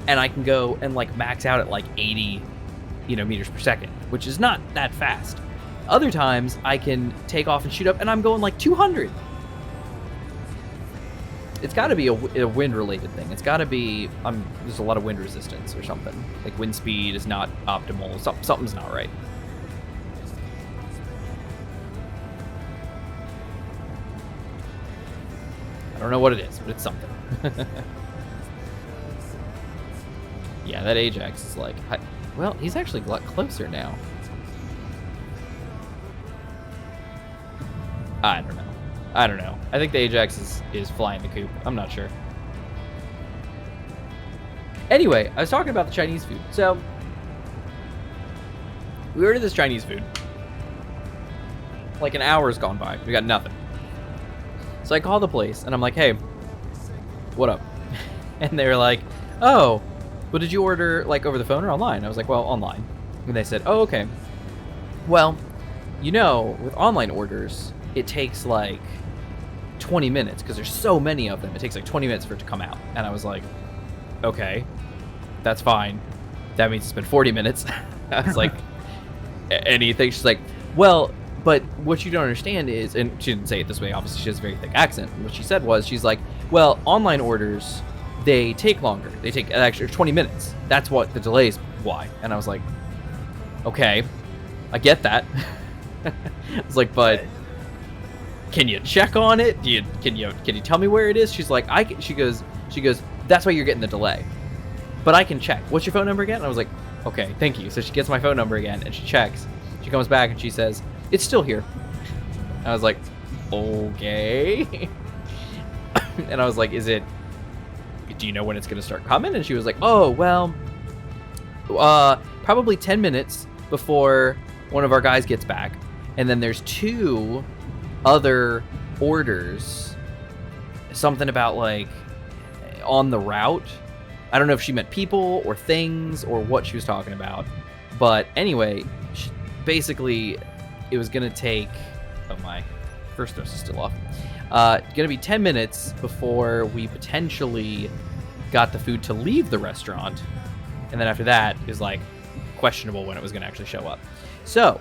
And I can go and, like, max out at, like, 80, meters per second, which is not that fast. Other times, I can take off and shoot up, and I'm going, like, 200. It's got to be a wind-related thing. It's got to be, there's a lot of wind resistance or something. Like, wind speed is not optimal. Something's not right. I don't know what it is, but it's something. Yeah, that Ajax is like... well, he's actually a lot closer now. I don't know. I think the Ajax is flying the coop. I'm not sure. Anyway, I was talking about the Chinese food. So, we ordered this Chinese food. Like, an hour's gone by. We got nothing. So I call the place, and I'm like, hey, what up? And they were like, oh, well, did you order, like, over the phone or online? I was like, well, online. And they said, oh, okay. Well, with online orders, it takes, like, 20 minutes, because there's so many of them. It takes, like, 20 minutes for it to come out. And I was like, okay, that's fine. That means it's been 40 minutes. I was like, anything? She's like, well... but what you don't understand is, and she didn't say it this way, obviously she has a very thick accent. What she said was, she's like, well, online orders, they take longer. They take an extra 20 minutes. That's what the delay is why. And I was like, okay, I get that. I was like, but can you check on it? Can you tell me where it is? She's like, she goes, that's why you're getting the delay. But I can check. What's your phone number again? And I was like, okay, thank you. So she gets my phone number again and she checks. She comes back and she says, it's still here. I was like, okay. And I was like, do you know when it's going to start coming? And she was like, oh, well, probably 10 minutes before one of our guys gets back. And then there's 2 other orders. Something about, like, on the route. I don't know if she meant people or things or what she was talking about. But anyway, basically... it was going to take... oh my, first dose is still off. Going to be 10 minutes before we potentially got the food to leave the restaurant. And then after that, it was like questionable when it was going to actually show up. So...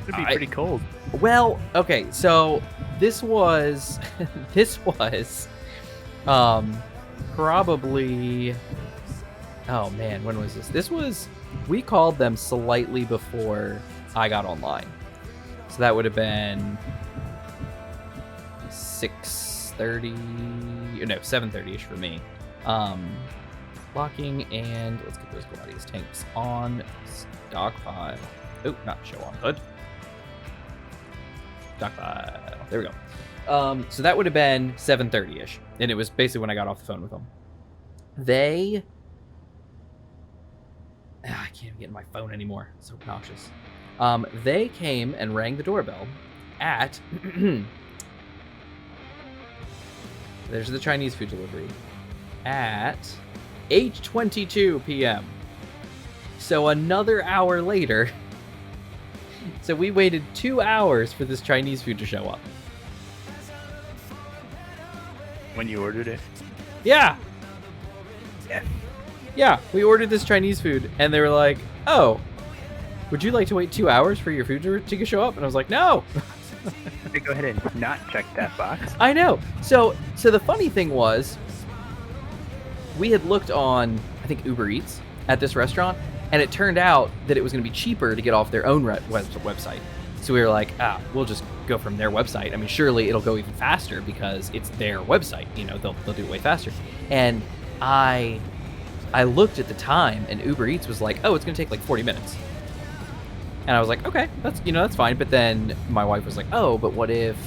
it'd be pretty cold. Well, okay, so this was... this was... probably... oh man, when was this? This was... we called them slightly before... I got online. So that would have been 7:30-ish for me. Locking, and let's get those Gladius tanks on stockpile. Oh, not show on hood. Stockpile. There we go. So that would have been 7:30-ish. And it was basically when I got off the phone with them. I can't even get in my phone anymore. It's so obnoxious. They came and rang the doorbell at... there's the Chinese food delivery. At 8:22 p.m. So another hour later. So we waited 2 hours for this Chinese food to show up. When you ordered it? Yeah. Yeah. Yeah, we ordered this Chinese food, and they were like, oh... would you like to wait 2 hours for your food to show up? And I was like, no. Okay, go ahead and not check that box. I know. So the funny thing was, we had looked on, I think, Uber Eats at this restaurant, and it turned out that it was going to be cheaper to get off their own website. So we were like, we'll just go from their website. I mean, surely it'll go even faster because it's their website. They'll do it way faster. And I looked at the time, and Uber Eats was like, oh, it's going to take like 40 minutes. And I was like, okay, that's fine. But then my wife was like, oh, but what if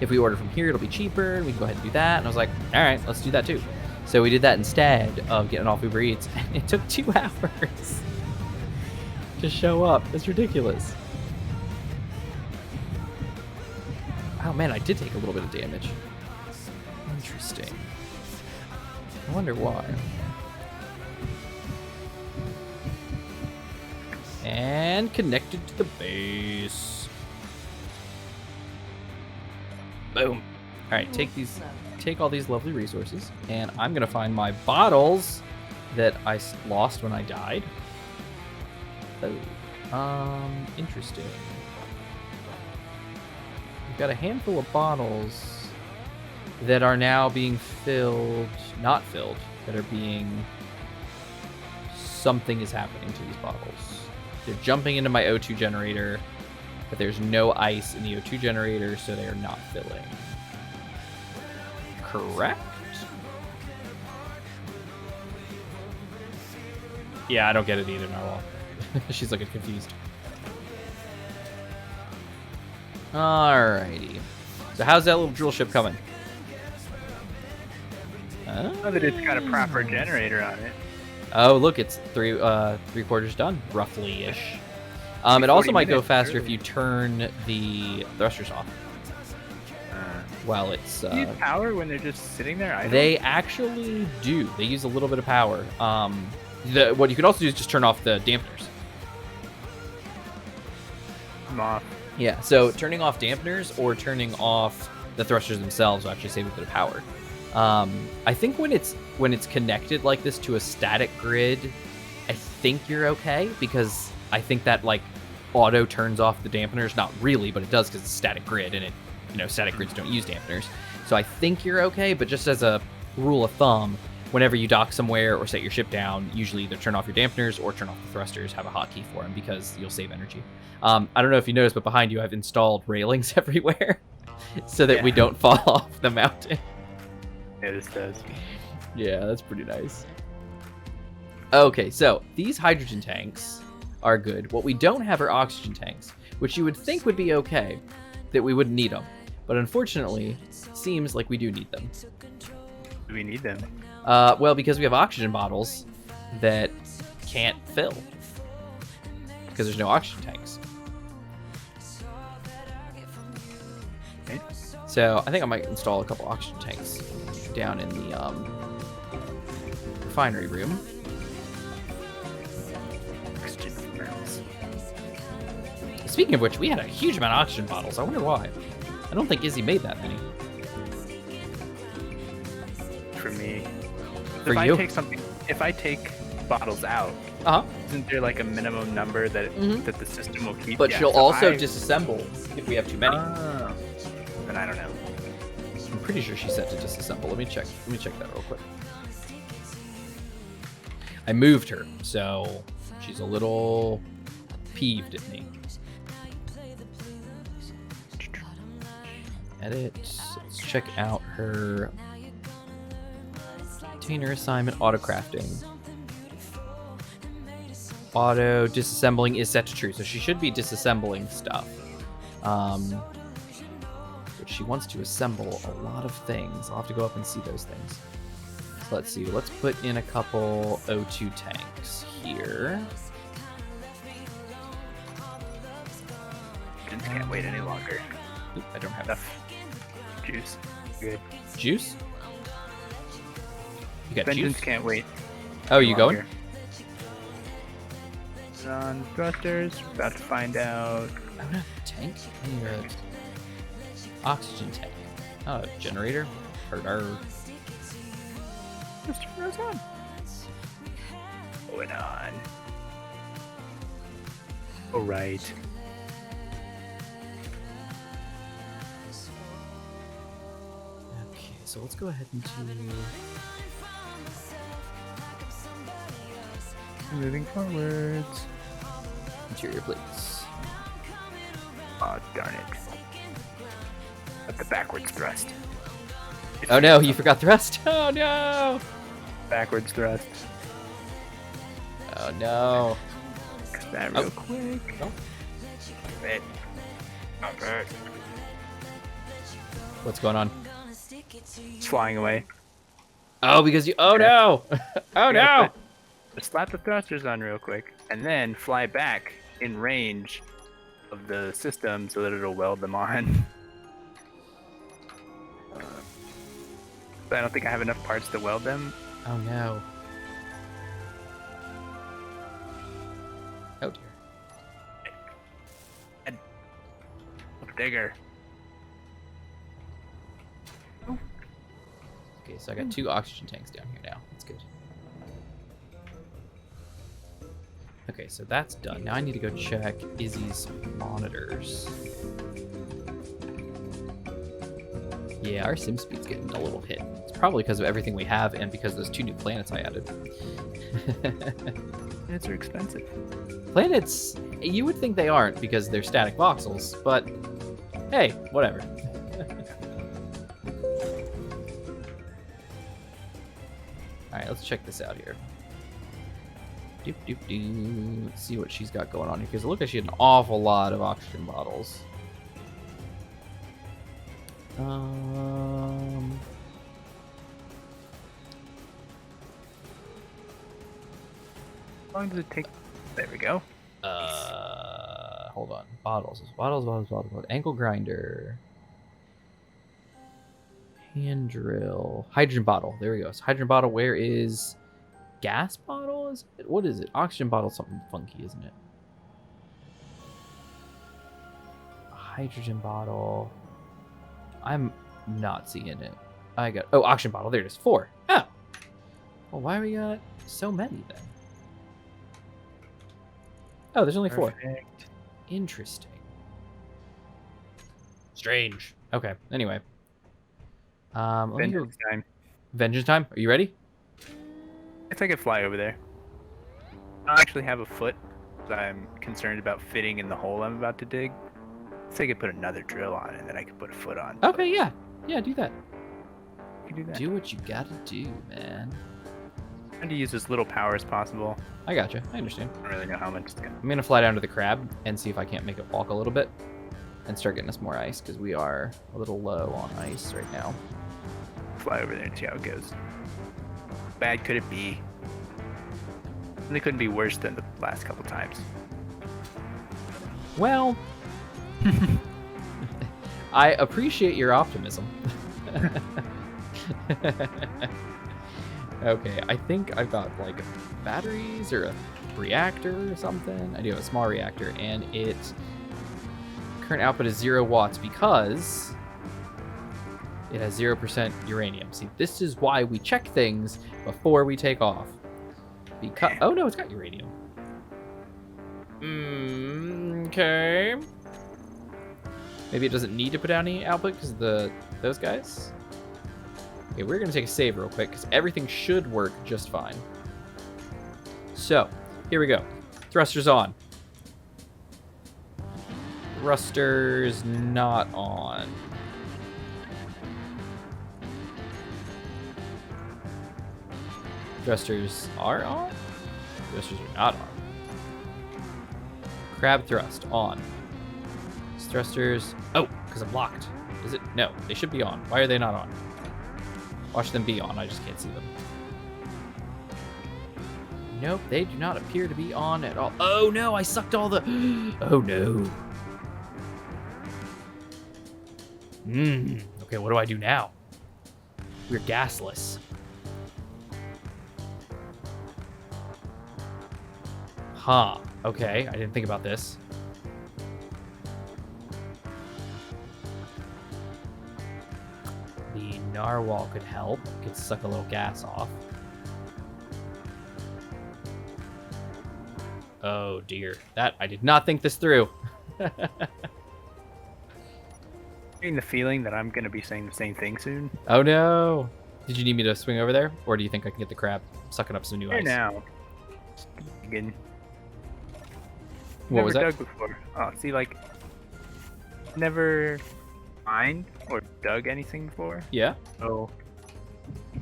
we order from here, it'll be cheaper, and we can go ahead and do that. And I was like, all right, let's do that too. So we did that instead of getting off Uber Eats. And it took 2 hours to show up. It's ridiculous. Oh man, I did take a little bit of damage. Interesting. I wonder why. And connected to the base. Boom. All right, take all these lovely resources, and I'm gonna find my bottles that I lost when I died. Oh, interesting. We've got a handful of bottles that are now being filled, not filled, that are being, something is happening to these bottles. They're jumping into my O2 generator, but there's no ice in the O2 generator, so they are not filling. Correct? Yeah, I don't get it either, Narwhal. She's looking confused. Alrighty. So how's that little drill ship coming? Now that it's got a proper generator on it. Oh, look, it's three quarters done, roughly-ish. It also might go faster if you turn the thrusters off while it's... Do you use power when they're just sitting there idle? They actually do. They use a little bit of power. What you could also do is just turn off the dampeners. I'm off. Yeah, so turning off dampeners or turning off the thrusters themselves will actually save a bit of power. I think when it's connected like this to a static grid, I think you're okay, because I think that like auto turns off the dampeners. Not really, but it does because it's a static grid, and static grids don't use dampeners. So I think you're okay, but just as a rule of thumb, whenever you dock somewhere or set your ship down, usually either turn off your dampeners or turn off the thrusters, have a hotkey for them, because you'll save energy. I don't know if you noticed, but behind you I've installed railings everywhere so that we don't fall off the mountain. Yeah, this does. Yeah, that's pretty nice. Okay, so these hydrogen tanks are good. What we don't have are oxygen tanks, which you would think would be okay, that we wouldn't need them. But unfortunately, it seems like we do need them. Do we need them? Well, because we have oxygen bottles that can't fill, because there's no oxygen tanks. Okay. So I think I might install a couple oxygen tanks down in the refinery room. Oxygen barrels. Speaking of which, we had a huge amount of oxygen bottles. I wonder why. I don't think Izzy made that many. For me. For if you? If I take bottles out, isn't there like a minimum number that that the system will keep? But Yeah, she'll so also disassemble if we have too many. Oh. Then I don't know. I'm pretty sure she set to disassemble. Let me check that real quick. I moved her, so she's a little peeved at me. Edit. Let's check out her container assignment, auto crafting. Auto disassembling is set to true, so she should be disassembling stuff. But she wants to assemble a lot of things. I'll have to go up and see those things. So let's see. Let's put in a couple O2 tanks here. Just can't wait any longer. Oop, I don't have Enough juice. Good. juice. You got Vengeance juice? can't wait. Oh, you going? longer. On thrusters, about to find out. I don't have a tank. I need a oxygen tank. Oh, generator. Herder. Just turn those on. Going on. All right. Okay, so let's go ahead and do. Moving forwards. Interior plates. Oh, darn it. At the backwards thrust. Oh no, you forgot thrust. Oh no. Backwards thrust. Oh no. Fix that real quick. Oh. Bit. Not bad. What's going on? It's flying away. Oh, because you. Oh no. Oh no. Just slap the thrusters on real quick, and then fly back in range of the system so that it'll weld them on. but I don't think I have enough parts to weld them. Oh no. Oh dear. Digger. Okay, so I got 2 oxygen tanks down here now. That's good. Okay, so that's done. Now I need to go check Izzy's monitors. Yeah, our sim speed's getting a little hit. It's probably because of everything we have and because of those 2 new planets I added. Planets are expensive. Planets, you would think they aren't because they're static voxels, but hey, whatever. Alright, let's check this out here. Doop doop doo. Let's see what she's got going on here, because it looked like she had an awful lot of oxygen bottles. How long does it take? There we go. Hold on. Bottles. Ankle grinder. Hand drill. Hydrogen bottle. There we go. So hydrogen bottle. Where is gas bottle? Is it? What is it? Oxygen bottle. Something funky, isn't it? Hydrogen bottle. I'm not seeing it. I got. Oh, oxygen bottle. There it is. 4. Oh. Well, why we got so many then? Oh, there's only 4. Perfect. Interesting. Strange. Okay. Anyway. Let me go. Vengeance time. Vengeance time. Are you ready? If I could fly over there. I don't actually have a foot, so I'm concerned about fitting in the hole I'm about to dig. So I could put another drill on, and then I could put a foot on. Okay. Yeah. Yeah. Do that. I could do that. Do what you gotta do, man. Trying to use as little power as possible. I gotcha. I understand. I don't really know how much it's gonna. I'm gonna fly down to the crab and see if I can't make it walk a little bit, and start getting us more ice because we are a little low on ice right now. Fly over there and see how it goes. Bad could it be? And it couldn't be worse than the last couple times. Well, I appreciate your optimism. Okay, I think I've got like batteries or a reactor or something. I do have a small reactor, and its current output is 0 watts because it has 0% uranium. See, this is why we check things before we take off. Because oh no, it's got uranium. Okay. Maybe it doesn't need to put out any output because of those guys. Okay, we're gonna take a save real quick because everything should work just fine. So, here we go. Thrusters on. Thrusters not on. Thrusters are on? Thrusters are not on. Crab thrust on. Thrusters. Oh, because I'm locked. Is it? No, they should be on. Why are they not on? Watch them be on. I just can't see them. Nope, they do not appear to be on at all. Oh no, I sucked all the. Oh no. Okay, what do I do now? We're gasless. Huh. Okay, I didn't think about this. The narwhal could help. Could suck a little gas off. Oh dear. That I did not think this through. Getting the feeling that I'm gonna be saying the same thing soon. Oh no. Did you need me to swing over there? Or do you think I can get the crab sucking up some new Here ice? now. Again. What was never that? dug before. Oh, see, like, never mined or dug anything before. Yeah. So,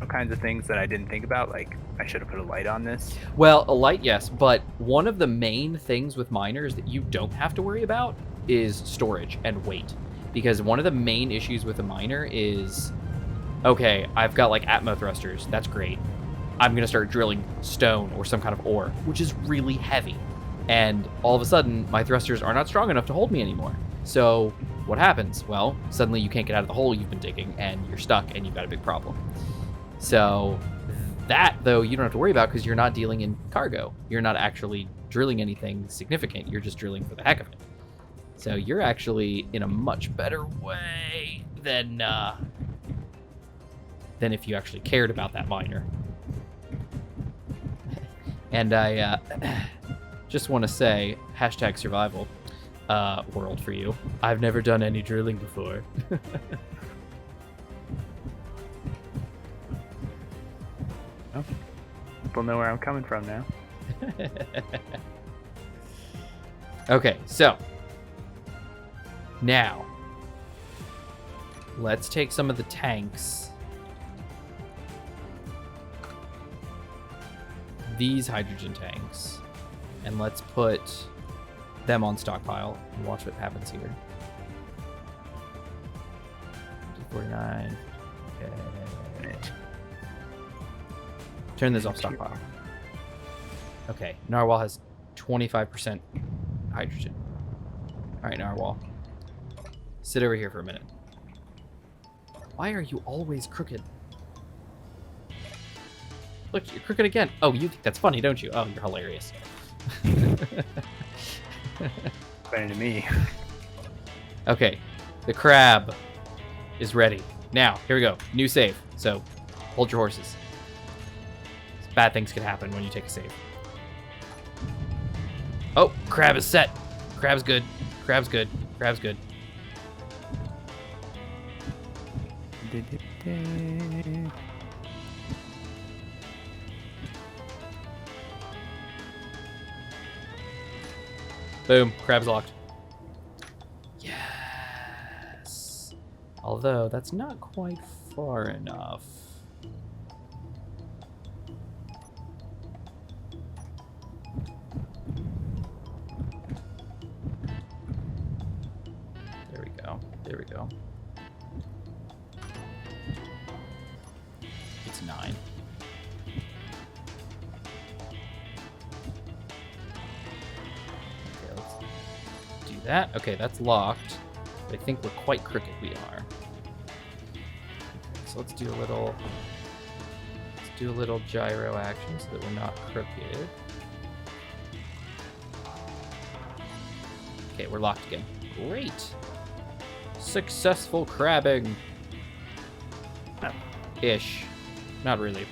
all kinds of things that I didn't think about. Like, I should have put a light on this. Well, a light, yes, but one of the main things with miners that you don't have to worry about is storage and weight. Because one of the main issues with a miner is, okay, I've got like Atmo thrusters. That's great. I'm going to start drilling stone or some kind of ore, which is really heavy. And all of a sudden, my thrusters are not strong enough to hold me anymore. So what happens? Well, suddenly you can't get out of the hole you've been digging, and you're stuck, and you've got a big problem. So that, though, you don't have to worry about because you're not dealing in cargo. You're not actually drilling anything significant. You're just drilling for the heck of it. So you're actually in a much better way than if you actually cared about that miner. And I just want to say, #survival world for you. I've never done any drilling before. Oh, people know where I'm coming from now. Okay, so now let's take some of the tanks, these hydrogen tanks, and let's put them on stockpile and watch what happens here. 49. Okay. Turn this off stockpile. Okay, Narwhal has 25% hydrogen. All right, Narwhal. Sit over here for a minute. Why are you always crooked? Look, you're crooked again. Oh, you think that's funny, don't you? Oh, you're hilarious. Better to me. Okay, the crab is ready. Now, here we go. New save. So, hold your horses. Bad things can happen when you take a save. Oh, crab is set. Crab's good. Crab's good. Crab's good. Boom. Crab's locked. Yes. Although, that's not quite far enough. There we go. There we go. It's 9. Okay, let's do that. Okay, that's locked. But I think we're quite crooked. We are. Okay, so let's do a little gyro action so that we're not crooked. Okay, we're locked again. Great. Successful crabbing. Oh. Ish. Not really.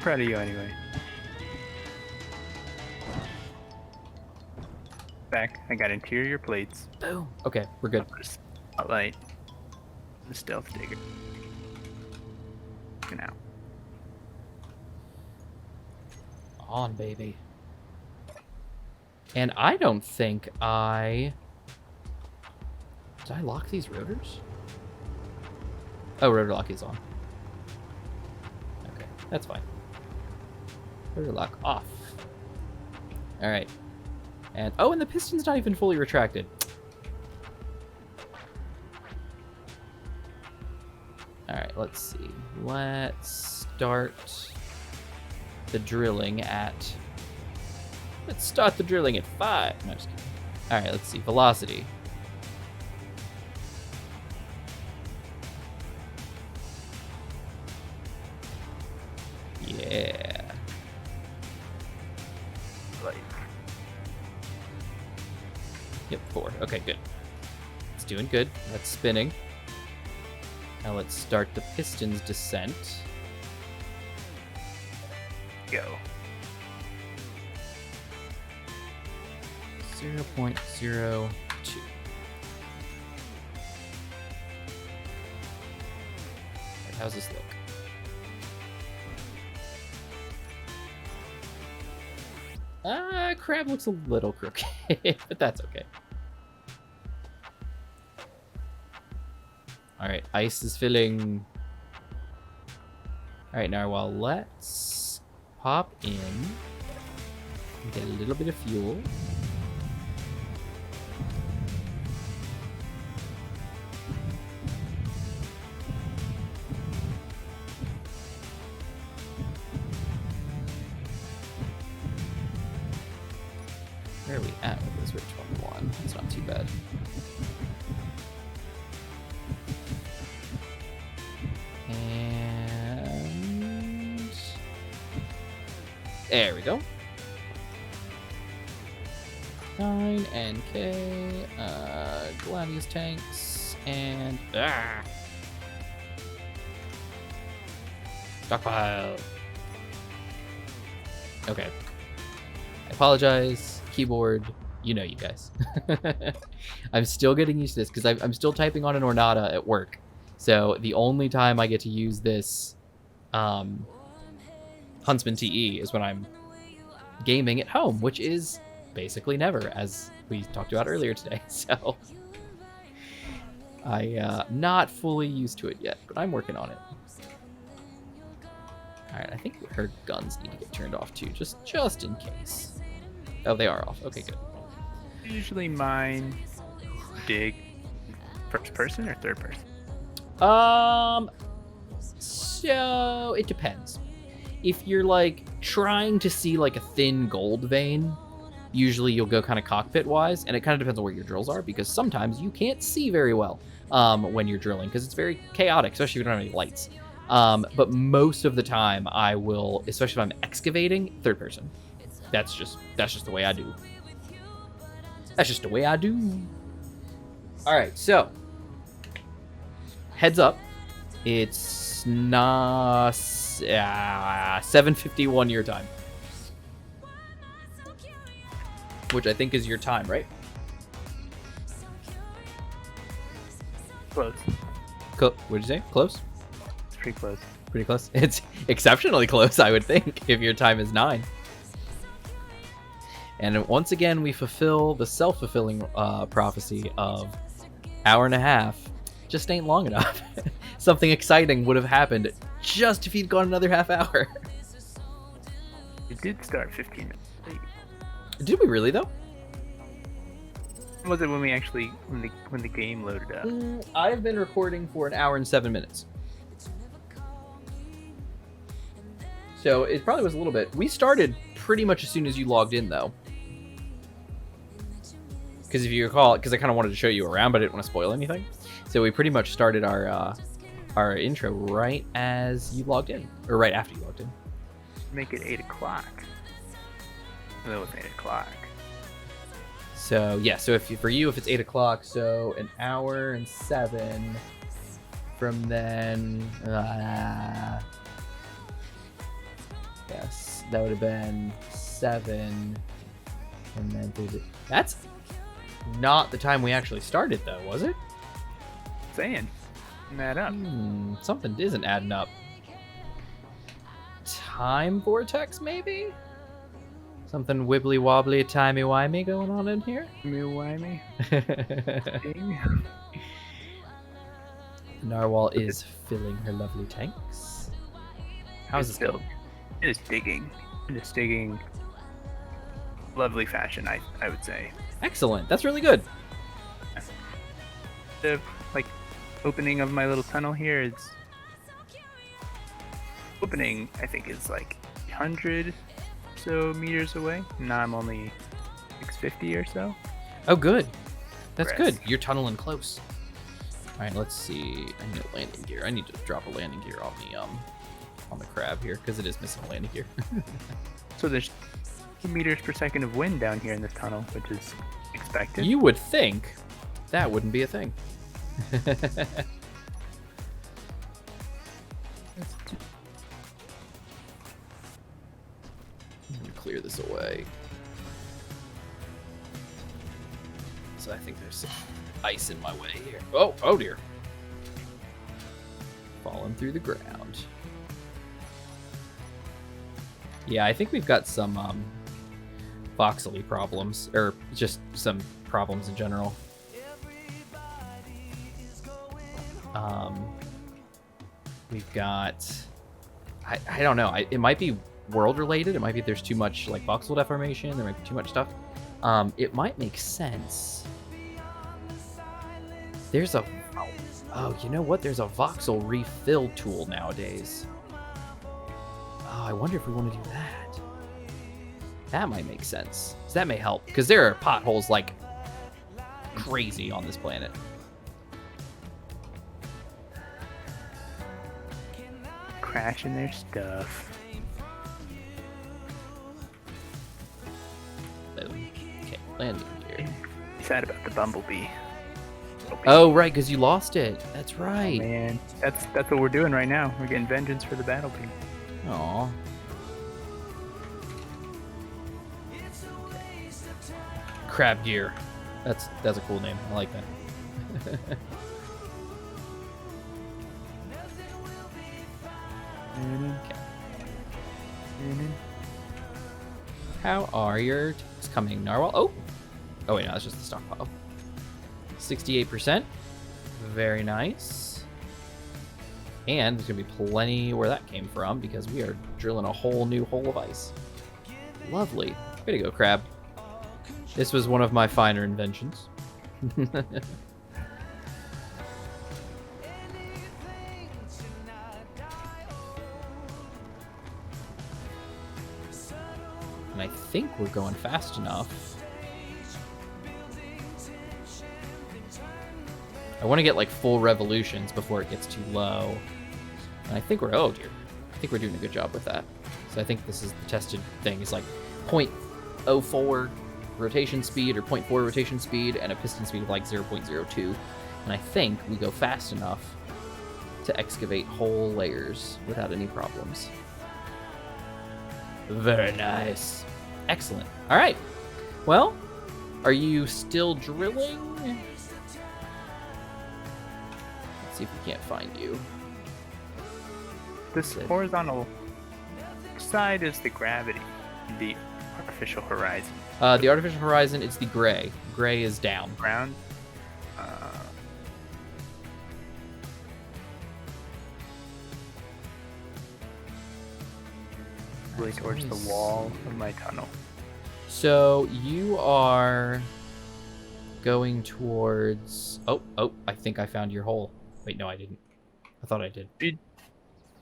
Proud of you anyway. Back. I got interior plates. Boom. Okay, we're good. Spotlight. The stealth digger. Now. On, baby. And I don't think Did I lock these rotors? Oh, rotor lock is on. Okay, that's fine. Rotor lock off. Alright. And, oh, and the piston's not even fully retracted. Alright, let's see. Let's start the drilling at... Let's start the drilling at 5. No, just kidding. Alright, let's see. Velocity. Yeah. Yep, 4. Okay, good. It's doing good. That's spinning. Now let's start the piston's descent. Go. 0.02. How's this look? Crab looks a little crooked, but that's okay. Alright, ice is filling. Alright, Narwhal, let's pop in and get a little bit of fuel. Where are we at with this? We're at 21. It's not too bad. There we go. 9 and K, Gladius tanks, and stockpile. Okay. I apologize, keyboard. You know, you guys. I'm still getting used to this because I'm still typing on an Ornata at work. So the only time I get to use this Huntsman TE is when I'm gaming at home, which is basically never, as we talked about earlier today. So I'm not fully used to it yet, but I'm working on it. All right, I think her guns need to get turned off too, just in case. Oh, they are off. Okay, good. Usually mine dig first person or third person. So it depends. If you're like trying to see like a thin gold vein, usually you'll go kind of cockpit wise, and it kind of depends on where your drills are, because sometimes you can't see very well when you're drilling because it's very chaotic, especially if you don't have any lights. But most of the time I will, especially if I'm excavating, third person. That's just the way I do. That's just the way I do. All right, so heads up, it's not 7:51 your time, which I think is your time, right? Close. What did you say? Close? It's pretty close. Pretty close. It's exceptionally close, I would think, if your time is 9. And once again, we fulfill the self-fulfilling prophecy of hour and a half just ain't long enough. Something exciting would have happened just if you'd gone another half hour. It did start 15 minutes late. Did we really, though? When was it when we actually, when the game loaded up? I've been recording for an hour and 7 minutes. So it probably was a little bit. We started pretty much as soon as you logged in, though. Because if you recall, because I kind of wanted to show you around, but I didn't want to spoil anything. So we pretty much started our intro right as you logged in, or right after you logged in. Make it 8 o'clock. No, it was 8 o'clock. So yeah, so for you, if it's 8 o'clock, so an hour and 7 from then. Yes, that would have been 7, and then that's not the time we actually started, though, was it? Saying, add up. Something isn't adding up. Time vortex, maybe? Something wibbly wobbly, timey wimey going on in here? Timey-wimey. Narwhal is filling her lovely tanks. How's this going? It is digging. It is digging. Lovely fashion, I would say. Excellent. That's really good. The opening of my little tunnel here is opening. I think is like 100 or so meters away. Now I'm only 650 or so. Oh, good. That's good. You're tunneling close. All right, let's see. I need a landing gear. I need to drop a landing gear on the crab here because it is missing a landing gear. So there's 2 meters per second of wind down here in this tunnel, which is expected. You would think that wouldn't be a thing. I'm gonna clear this away. So I think there's some ice in my way here. Oh dear. Falling through the ground. Yeah, I think we've got some voxely problems, or just some problems in general. We've got, I don't know, it might be world related. It might be there's too much like voxel deformation. There might be too much stuff. It might make sense. There's a, oh, you know what? There's a voxel refill tool nowadays. Oh, I wonder if we want to do that. That might make sense. So that may help, because there are potholes like crazy on this planet. crashing their stuff. Okay, landing gear. Sad about the bumblebee. Oh, right, because you lost it. That's Oh, right. man, that's what we're doing right now. We're getting vengeance for the battle bee. Aw. Crab gear. That's a cool name. I like that. How are your tanks coming, Narwhal? Oh wait, no, that's just the stockpile. 68%. Very nice. And there's gonna be plenty where that came from because we are drilling a whole new hole of ice. Lovely. Way to go, Crab. This was one of my finer inventions. And I think we're going fast enough. I want to get like full revolutions before it gets too low. And I think we're, oh dear. I think we're doing a good job with that. So I think this is the tested thing. It's like 0.04 rotation speed or 0.4 rotation speed and a piston speed of like 0.02. And I think we go fast enough to excavate whole layers without any problems. Very nice. Excellent. All right. Well, are you still drilling? Let's see if we can't find you. This horizontal side is the gravity, the artificial horizon. The artificial horizon, it's the gray. Gray is down. Ground. Really towards the wall of my tunnel. So you are going towards. Oh! I think I found your hole. Wait, no, I didn't. I thought I did.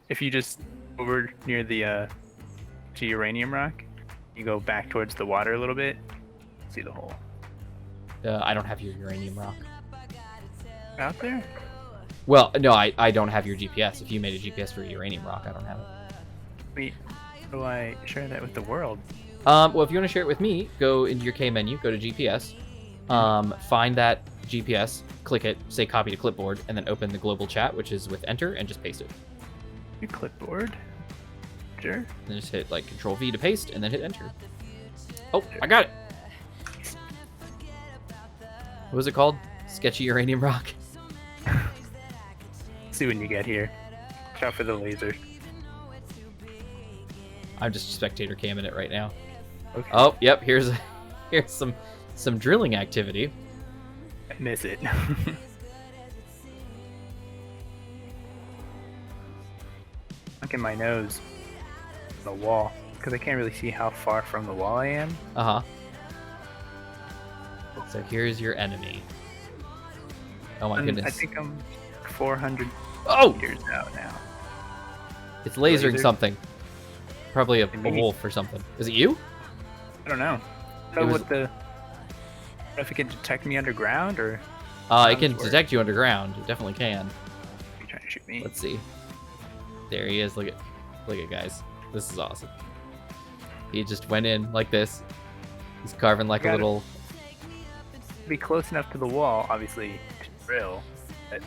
If you just over near the to uranium rock, you go back towards the water a little bit, see the hole. I don't have your uranium rock. Out there? Well, no, I don't have your GPS. If you made a GPS for uranium rock, I don't have it. Wait, how do I share that with the world? Well, if you want to share it with me, go into your K menu, go to GPS, find that GPS, click it, say copy to clipboard, and then open the global chat, which is with enter, and just paste it. Your clipboard? Sure. And then just hit like Control V to paste, and then hit enter. Oh, I got it. What was it called? Sketchy uranium rock. See when you get here. Watch out for the laser. I'm just spectator camming it right now. Okay. Oh, yep. Here's some drilling activity. I miss it. Look at my nose. The wall, because I can't really see how far from the wall I am. Uh-huh. So here's your enemy. Oh my goodness. I think I'm 400 meters out now. It's lasering Laser? something. Probably a Maybe. wolf or something. Is it you? I don't know. It was- What the... If it can detect me underground, or... It can work? detect you underground. It definitely can. Are you trying to shoot me? Let's see. There he is. Look at guys. This is awesome. He just went in like this. He's carving like a Got it. little. Be close enough to the wall, obviously, to drill. But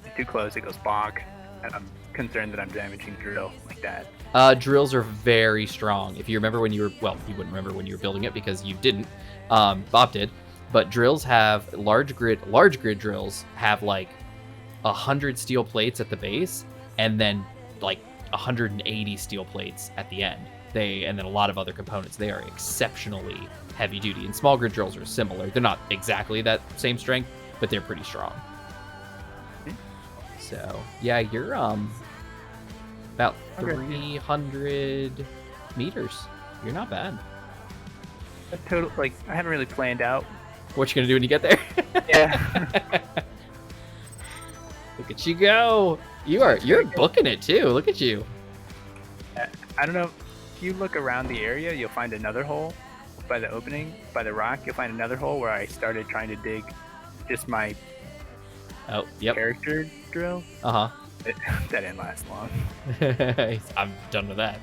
if too close, it goes bonk. And I'm concerned that I'm damaging drill like that. Drills are very strong. If you remember when you were, well, you wouldn't remember when you were building it because you didn't. Bob did. But drills have large grid drills have like 100 steel plates at the base, and then like 180 steel plates at the end. And then a lot of other components. They are exceptionally heavy duty. And small grid drills are similar. They're not exactly that same strength, but they're pretty strong. So yeah, you're about 300 meters. You're not bad. I haven't really planned out. What you gonna do when you get there? Yeah. Look at you go. You're booking it too. Look at you. I don't know. If you look around the area, you'll find another hole by the opening, by the rock. You'll find another hole where I started trying to dig just my character drill. Uh-huh. That didn't last long. I'm done with that.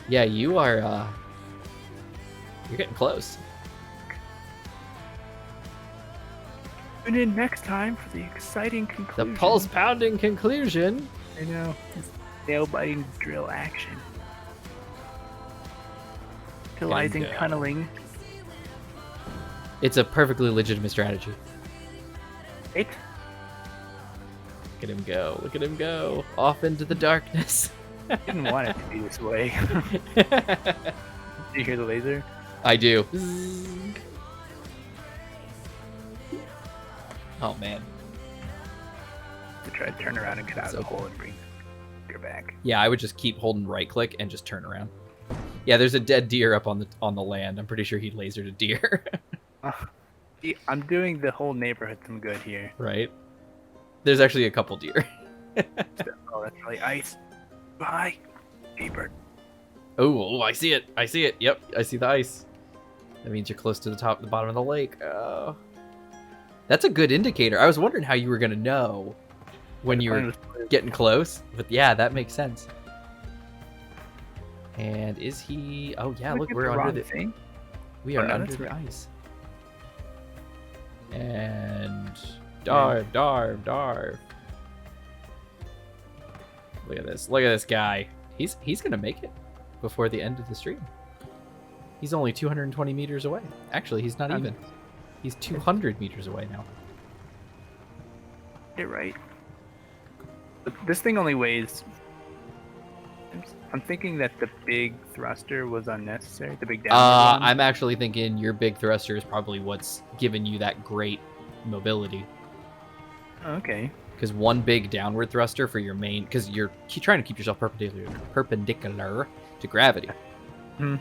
Yeah, you are You're getting close. Tune in next time for the exciting The conclusion. pulse-pounding conclusion. I know. Nail-biting drill action. Utilizing go. tunneling. It's a perfectly legitimate strategy. Right? Look at him go. Look at him go. Off into the darkness. Didn't want it to be this way. Did you hear the laser? I do. Oh, man. To try to turn around and get out So of the hole and bring your back. Yeah, I would just keep holding right-click and just turn around. Yeah, there's a dead deer up on the land. I'm pretty sure he lasered a deer. See, I'm doing the whole neighborhood some good here. Right? There's actually a couple deer. Oh, that's really ice. Bye. Deeper. Oh, I see it. I see it. Yep, I see the ice. That means you're close to the bottom of the lake. Oh. That's a good indicator. I was wondering how you were going to know when you were getting close. But yeah, that makes sense. And is he... Oh, yeah, look, we're under the... thing. We are no, under that's the right. ice. And... Darve, darve, darve. Look at this. Look at this guy. He's going to make it before the end of the stream. He's only 220 meters away. Actually, he's not even. He's 200 meters away now. You're right. But this thing only weighs... I'm thinking that the big thruster was unnecessary. The big downward one. I'm actually thinking your big thruster is probably what's given you that great mobility. Oh, okay. Because one big downward thruster for your main... Because you're trying to keep yourself perpendicular to gravity. Hmm.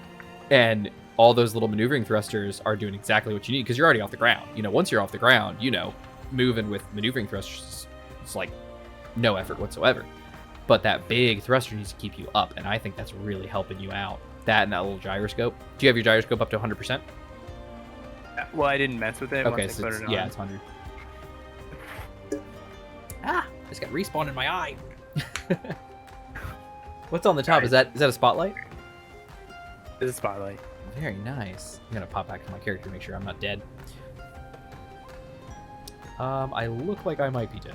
And all those little maneuvering thrusters are doing exactly what you need because you're already off the ground. You know, once you're off the ground, you know, moving with maneuvering thrusters, it's like no effort whatsoever. But that big thruster needs to keep you up, and I think that's really helping you out. That and that little gyroscope. Do you have your gyroscope up to 100%? Well, I didn't mess with it. Okay, once I so put it's, it on. yeah, it's 100. Ah, I just got respawned in my eye. What's on the top? Is that a spotlight? This is a spotlight. Very nice. I'm gonna pop back to my character to make sure I'm not dead. I look like I might be dead.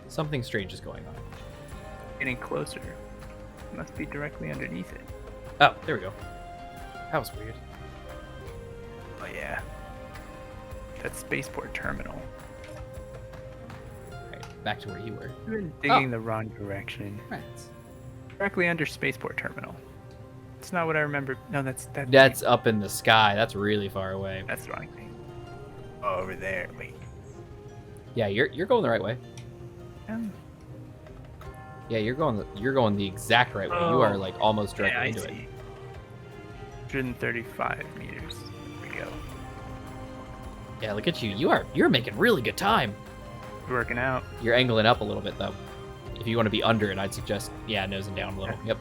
Something strange is going on. Getting closer. Must be directly underneath it. Oh, there we go. That was weird. Oh yeah. That spaceport terminal. Alright, back to where you were. You've been digging the wrong direction. Right. Directly under spaceport terminal. That's not what I remember. No, that's That's up in the sky. That's really far away. that's the wrong thing. Oh, over there. Wait. Yeah, you're going the right way. Um, Yeah, you're going the exact right way. You are like almost yeah, directly I into see. it. 135 meters. There we go. Yeah, look at you. You're making really good time. Working out. You're angling up a little bit though. If you want to be under it, I'd suggest nosing down a little. Yep.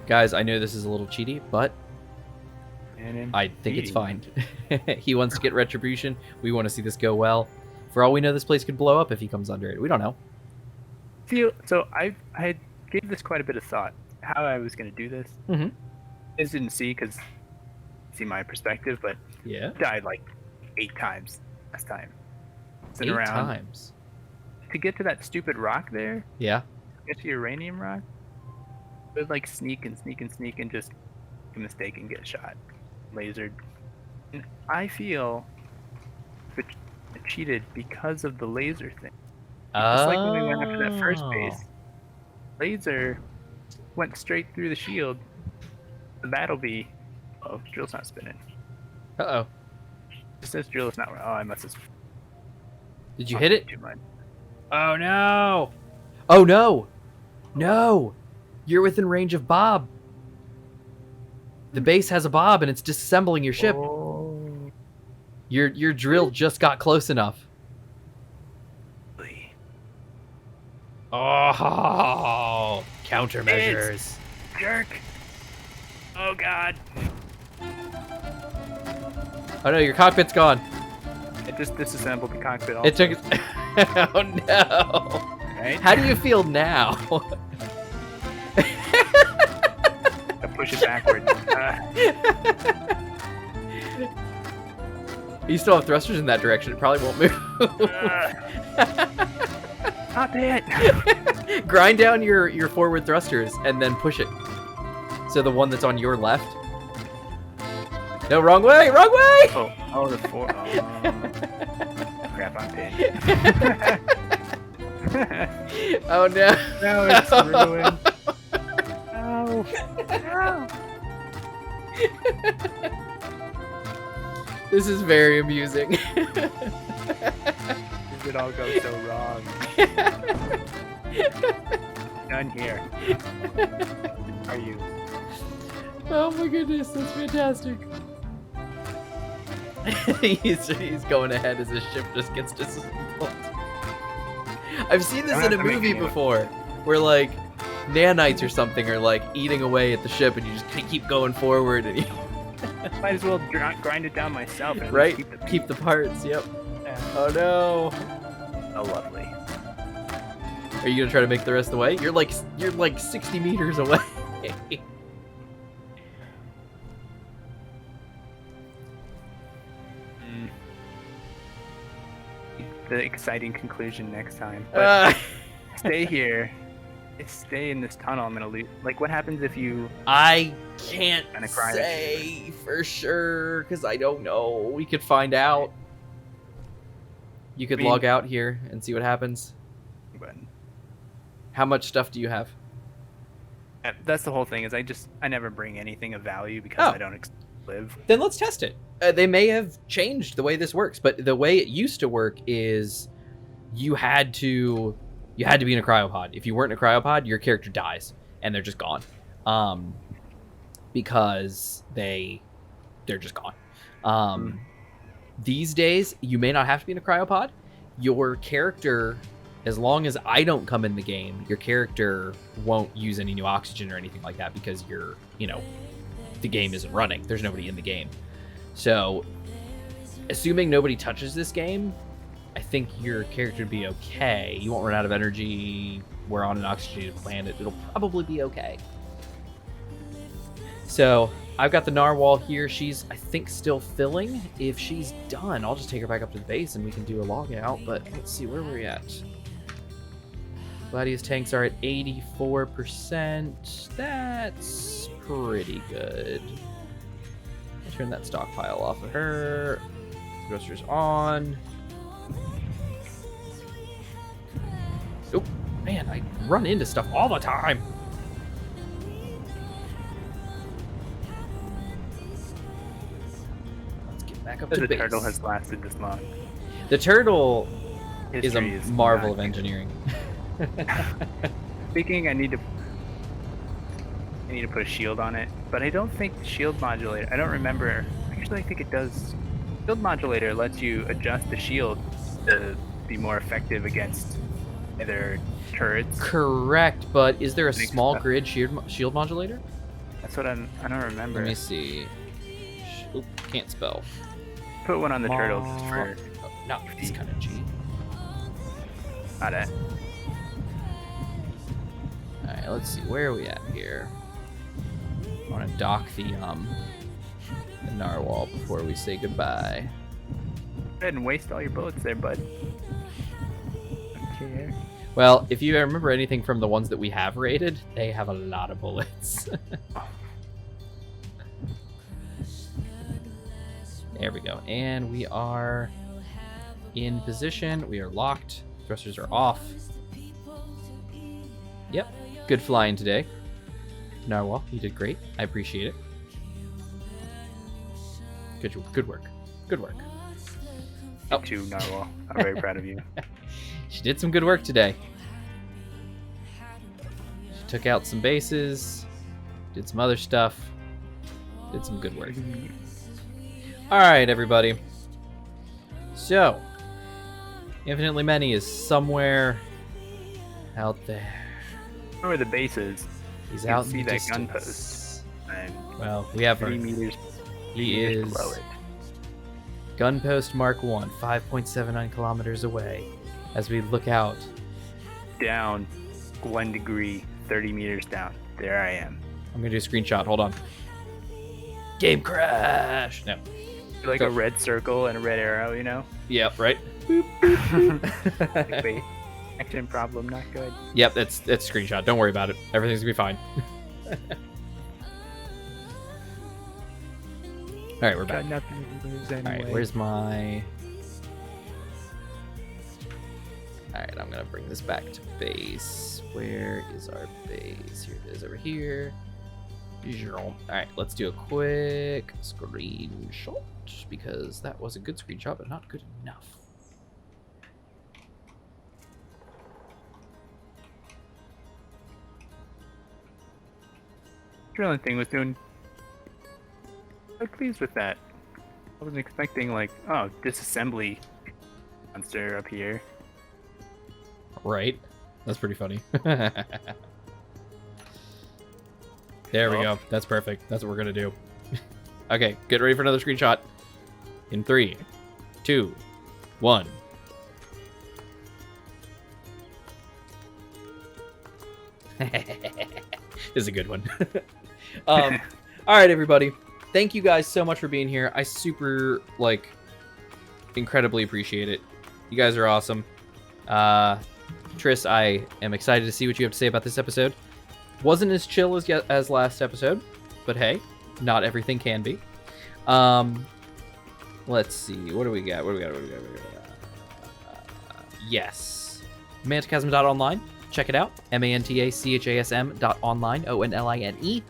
Guys, I know this is a little cheaty, but And I think it's fine. He wants to get retribution. We want to see this go well. For all we know, this place could blow up if he comes under it. We don't know. So I gave this quite a bit of thought. How I was going to do this. Mhm. I just didn't see my perspective, but Yeah. died like 8 times last time. 8 Sitting around. times. To get to that stupid rock there, Yeah. get to uranium rock, I would like sneak and just make a mistake and get shot. Lasered. And I feel it cheated because of the laser thing. Just like when we went after that first base. Laser went straight through the shield. The battle bee. Oh, drill's not spinning. Uh-oh. It says drill is not. Oh, I must have. Did you hit it? Too much. Oh, no. Oh, no. No. You're within range of Bob. The base has a Bob, and it's disassembling your ship. Oh, Your drill just got close enough. really? Oh, countermeasures. Jerk! Oh God! Oh no, your cockpit's gone. It just disassembled the cockpit. Also, It took. Oh no. right? How do you feel now? A push it backwards. You still have thrusters in that direction. It probably won't move. Stop it! Grind down your forward thrusters and then push it. So the one that's on your left. No, wrong way! Wrong way! Oh, the four. Oh. Crap, I'm paid. Oh no! No, it's ruined. No. No. This is very amusing. It all goes so wrong. Done here. Are you? Oh my goodness, that's fantastic. he's going ahead as his ship just gets disabled. I've seen this in a movie before, where like nanites or something are like eating away at the ship, and you just keep going forward, and you Might as well grind it down myself. And right keep the parts. Yep. Yeah. Oh no. Oh, lovely. Are you gonna try to make the rest of the way? You're like 60 meters away. The exciting conclusion next time. But stay here. Stay in this tunnel. I'm gonna lose. Like, what happens if you? I can't Kinda cry say for sure because I don't know. We could find out. You could log out here and see what happens. But How much stuff do you have? that's the whole thing. Is I never bring anything of value because Oh. I don't live. Then let's test it. They may have changed the way this works, but the way it used to work is you had to be in a cryopod. If you weren't in a cryopod, your character dies and they're just gone, because they're just gone. These days, you may not have to be in a cryopod. Your character, as long as I don't come in the game, your character won't use any new oxygen or anything like that because the game isn't running. There's nobody in the game. So, assuming nobody touches this game, I think your character would be okay. You won't run out of energy. We're on an oxygenated planet. It'll probably be okay. So, I've got the Narwhal here. She's, I think, still filling. If she's done, I'll just take her back up to the base and we can do a log out. But let's see, where we're at. Gladius tanks are at 84%. That's pretty good. I'll turn that stockpile off of her. Thrusters on. Oh, man, I run into stuff all the time. Let's get back up to The base. turtle has lasted this long. The turtle is a History marvel not- of engineering. Speaking, I need to put a shield on it, but I don't think shield modulator. I don't remember. Actually, I think it does. Shield modulator lets you adjust the shield to be more effective against either turrets. Correct, but is there a Makes small sense. grid shield modulator? That's what I don't remember. Let me see. Oop, can't spell. Put one on the turtle just for Oh, no, it's kind of G. not it. Alright, let's see. Where are we at here? I want to dock the Narwhal before we say goodbye. Go ahead and waste all your bullets there, bud. Okay. Well, if you remember anything from the ones that we have rated, they have a lot of bullets. There we go. And we are in position. We are locked. Thrusters are off. Yep. Good flying today. Narwhal, you did great. I appreciate it. Good work. Good work. You too, Narwhal. I'm very proud of you. She did some good work today. She took out some bases, did some other stuff, did some good work. All right, everybody. So, Infinitely Many is somewhere out there. Where the base is? He's You out can in see the that gun distance. And Well, we have 3 our. meters. He 3 meters is below it. Gunpost Mark 1, 5.79 kilometers away. As we look out, Down 1 degree, 30 meters down. There I am. I'm gonna do a screenshot. Hold on. Game crash. No. Like a red circle and a red arrow, you know? Yep. Right. Like, wait, action problem, not good. Yep. That's screenshot. Don't worry about it. Everything's gonna be fine. All right, we're back. Got nothing to lose anyway. All right, where's my... All right, I'm gonna bring this back to base. Where is our base? Here it is, over here. All right, let's do a quick screenshot because that was a good screenshot, but not good enough. Drilling thing was doing. I'm pleased with that. I wasn't expecting like, oh, disassembly monster up here. Right, that's pretty funny. There we go. That's perfect. That's what we're gonna do. Okay, get ready for another screenshot. In 3, 2, 1. This is a good one. All right, everybody. Thank you guys so much for being here. I super, incredibly appreciate it. You guys are awesome. Triss, I am excited to see what you have to say about this episode. Wasn't as chill as last episode, but hey, not everything can be. Let's see. What do we got? Yes. Mantachasm.online. Check it out. MANTACHASM.online. ONLINE.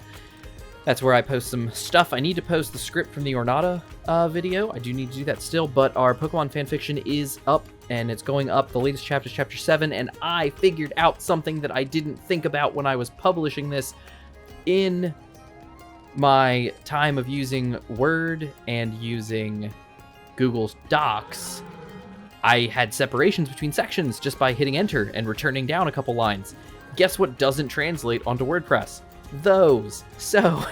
That's where I post some stuff. I need to post the script from the Ornata video. I do need to do that still, but our Pokemon fanfiction is up, and it's going up. The latest chapter is Chapter 7, and I figured out something that I didn't think about when I was publishing this. In my time of using Word and using Google Docs, I had separations between sections just by hitting enter and returning down a couple lines. Guess what doesn't translate onto WordPress? Those. So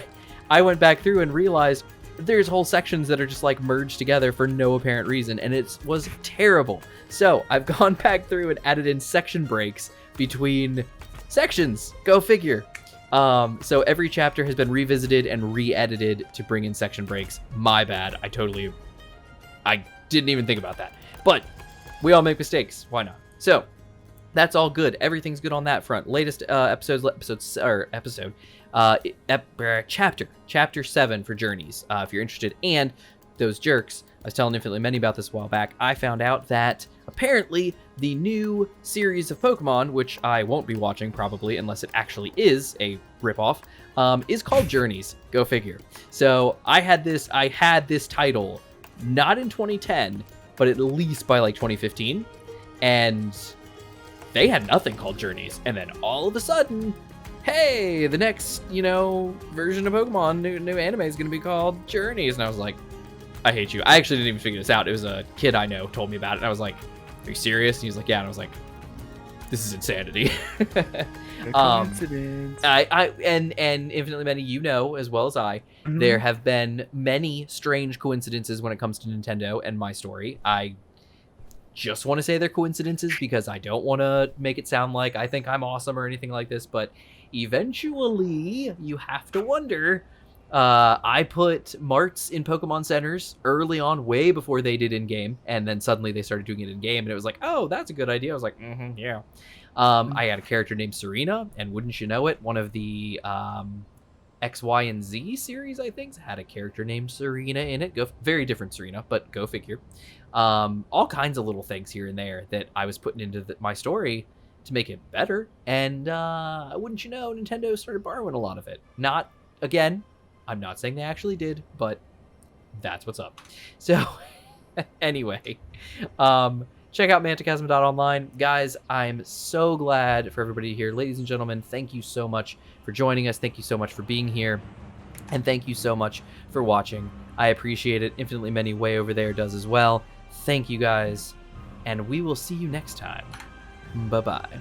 I went back through and realized there's whole sections that are just merged together for no apparent reason, and it was terrible. So I've gone back through and added in section breaks between sections. Go figure. So every chapter has been revisited and re-edited to bring in section breaks. My bad. I didn't even think about that. But we all make mistakes. Why not? So that's all good. Everything's good on that front. Latest chapter 7 for Journeys, if you're interested. And those jerks, I was telling Infinitely Many about this a while back. I found out that apparently the new series of Pokemon, which I won't be watching probably unless it actually is a ripoff, is called Journeys. Go figure. So I had this title not in 2010, but at least by 2015, and they had nothing called Journeys, and then all of a sudden, hey, the next, version of Pokemon, new anime is going to be called Journeys, and I was like, I hate you. I actually didn't even figure this out. It was a kid I know told me about it, and I was like, are you serious? And he was like, yeah, and I was like, this is insanity. Coincidence. And Infinitely Many, as well as I, there have been many strange coincidences when it comes to Nintendo and my story. I just want to say they're coincidences because I don't want to make it sound like I think I'm awesome or anything like this, but eventually you have to wonder. I put marts in Pokemon centers early on, way before they did in-game, and then suddenly they started doing it in-game, and it was like, oh, that's a good idea. I was like, yeah. I had a character named Serena, and wouldn't you know it, one of the X, Y, and Z series, I think, had a character named Serena in it. Very different Serena, but go figure. All kinds of little things here and there that I was putting into my story to make it better, and wouldn't you know, Nintendo started borrowing a lot of it. Not, again, I'm not saying they actually did, but that's what's up. So, anyway, check out Mantachasm.online. Guys, I'm so glad for everybody here. Ladies and gentlemen, thank you so much for joining us. Thank you so much for being here. And thank you so much for watching. I appreciate it. Infinitely Many way over there does as well. Thank you guys, and we will see you next time. Bye-bye.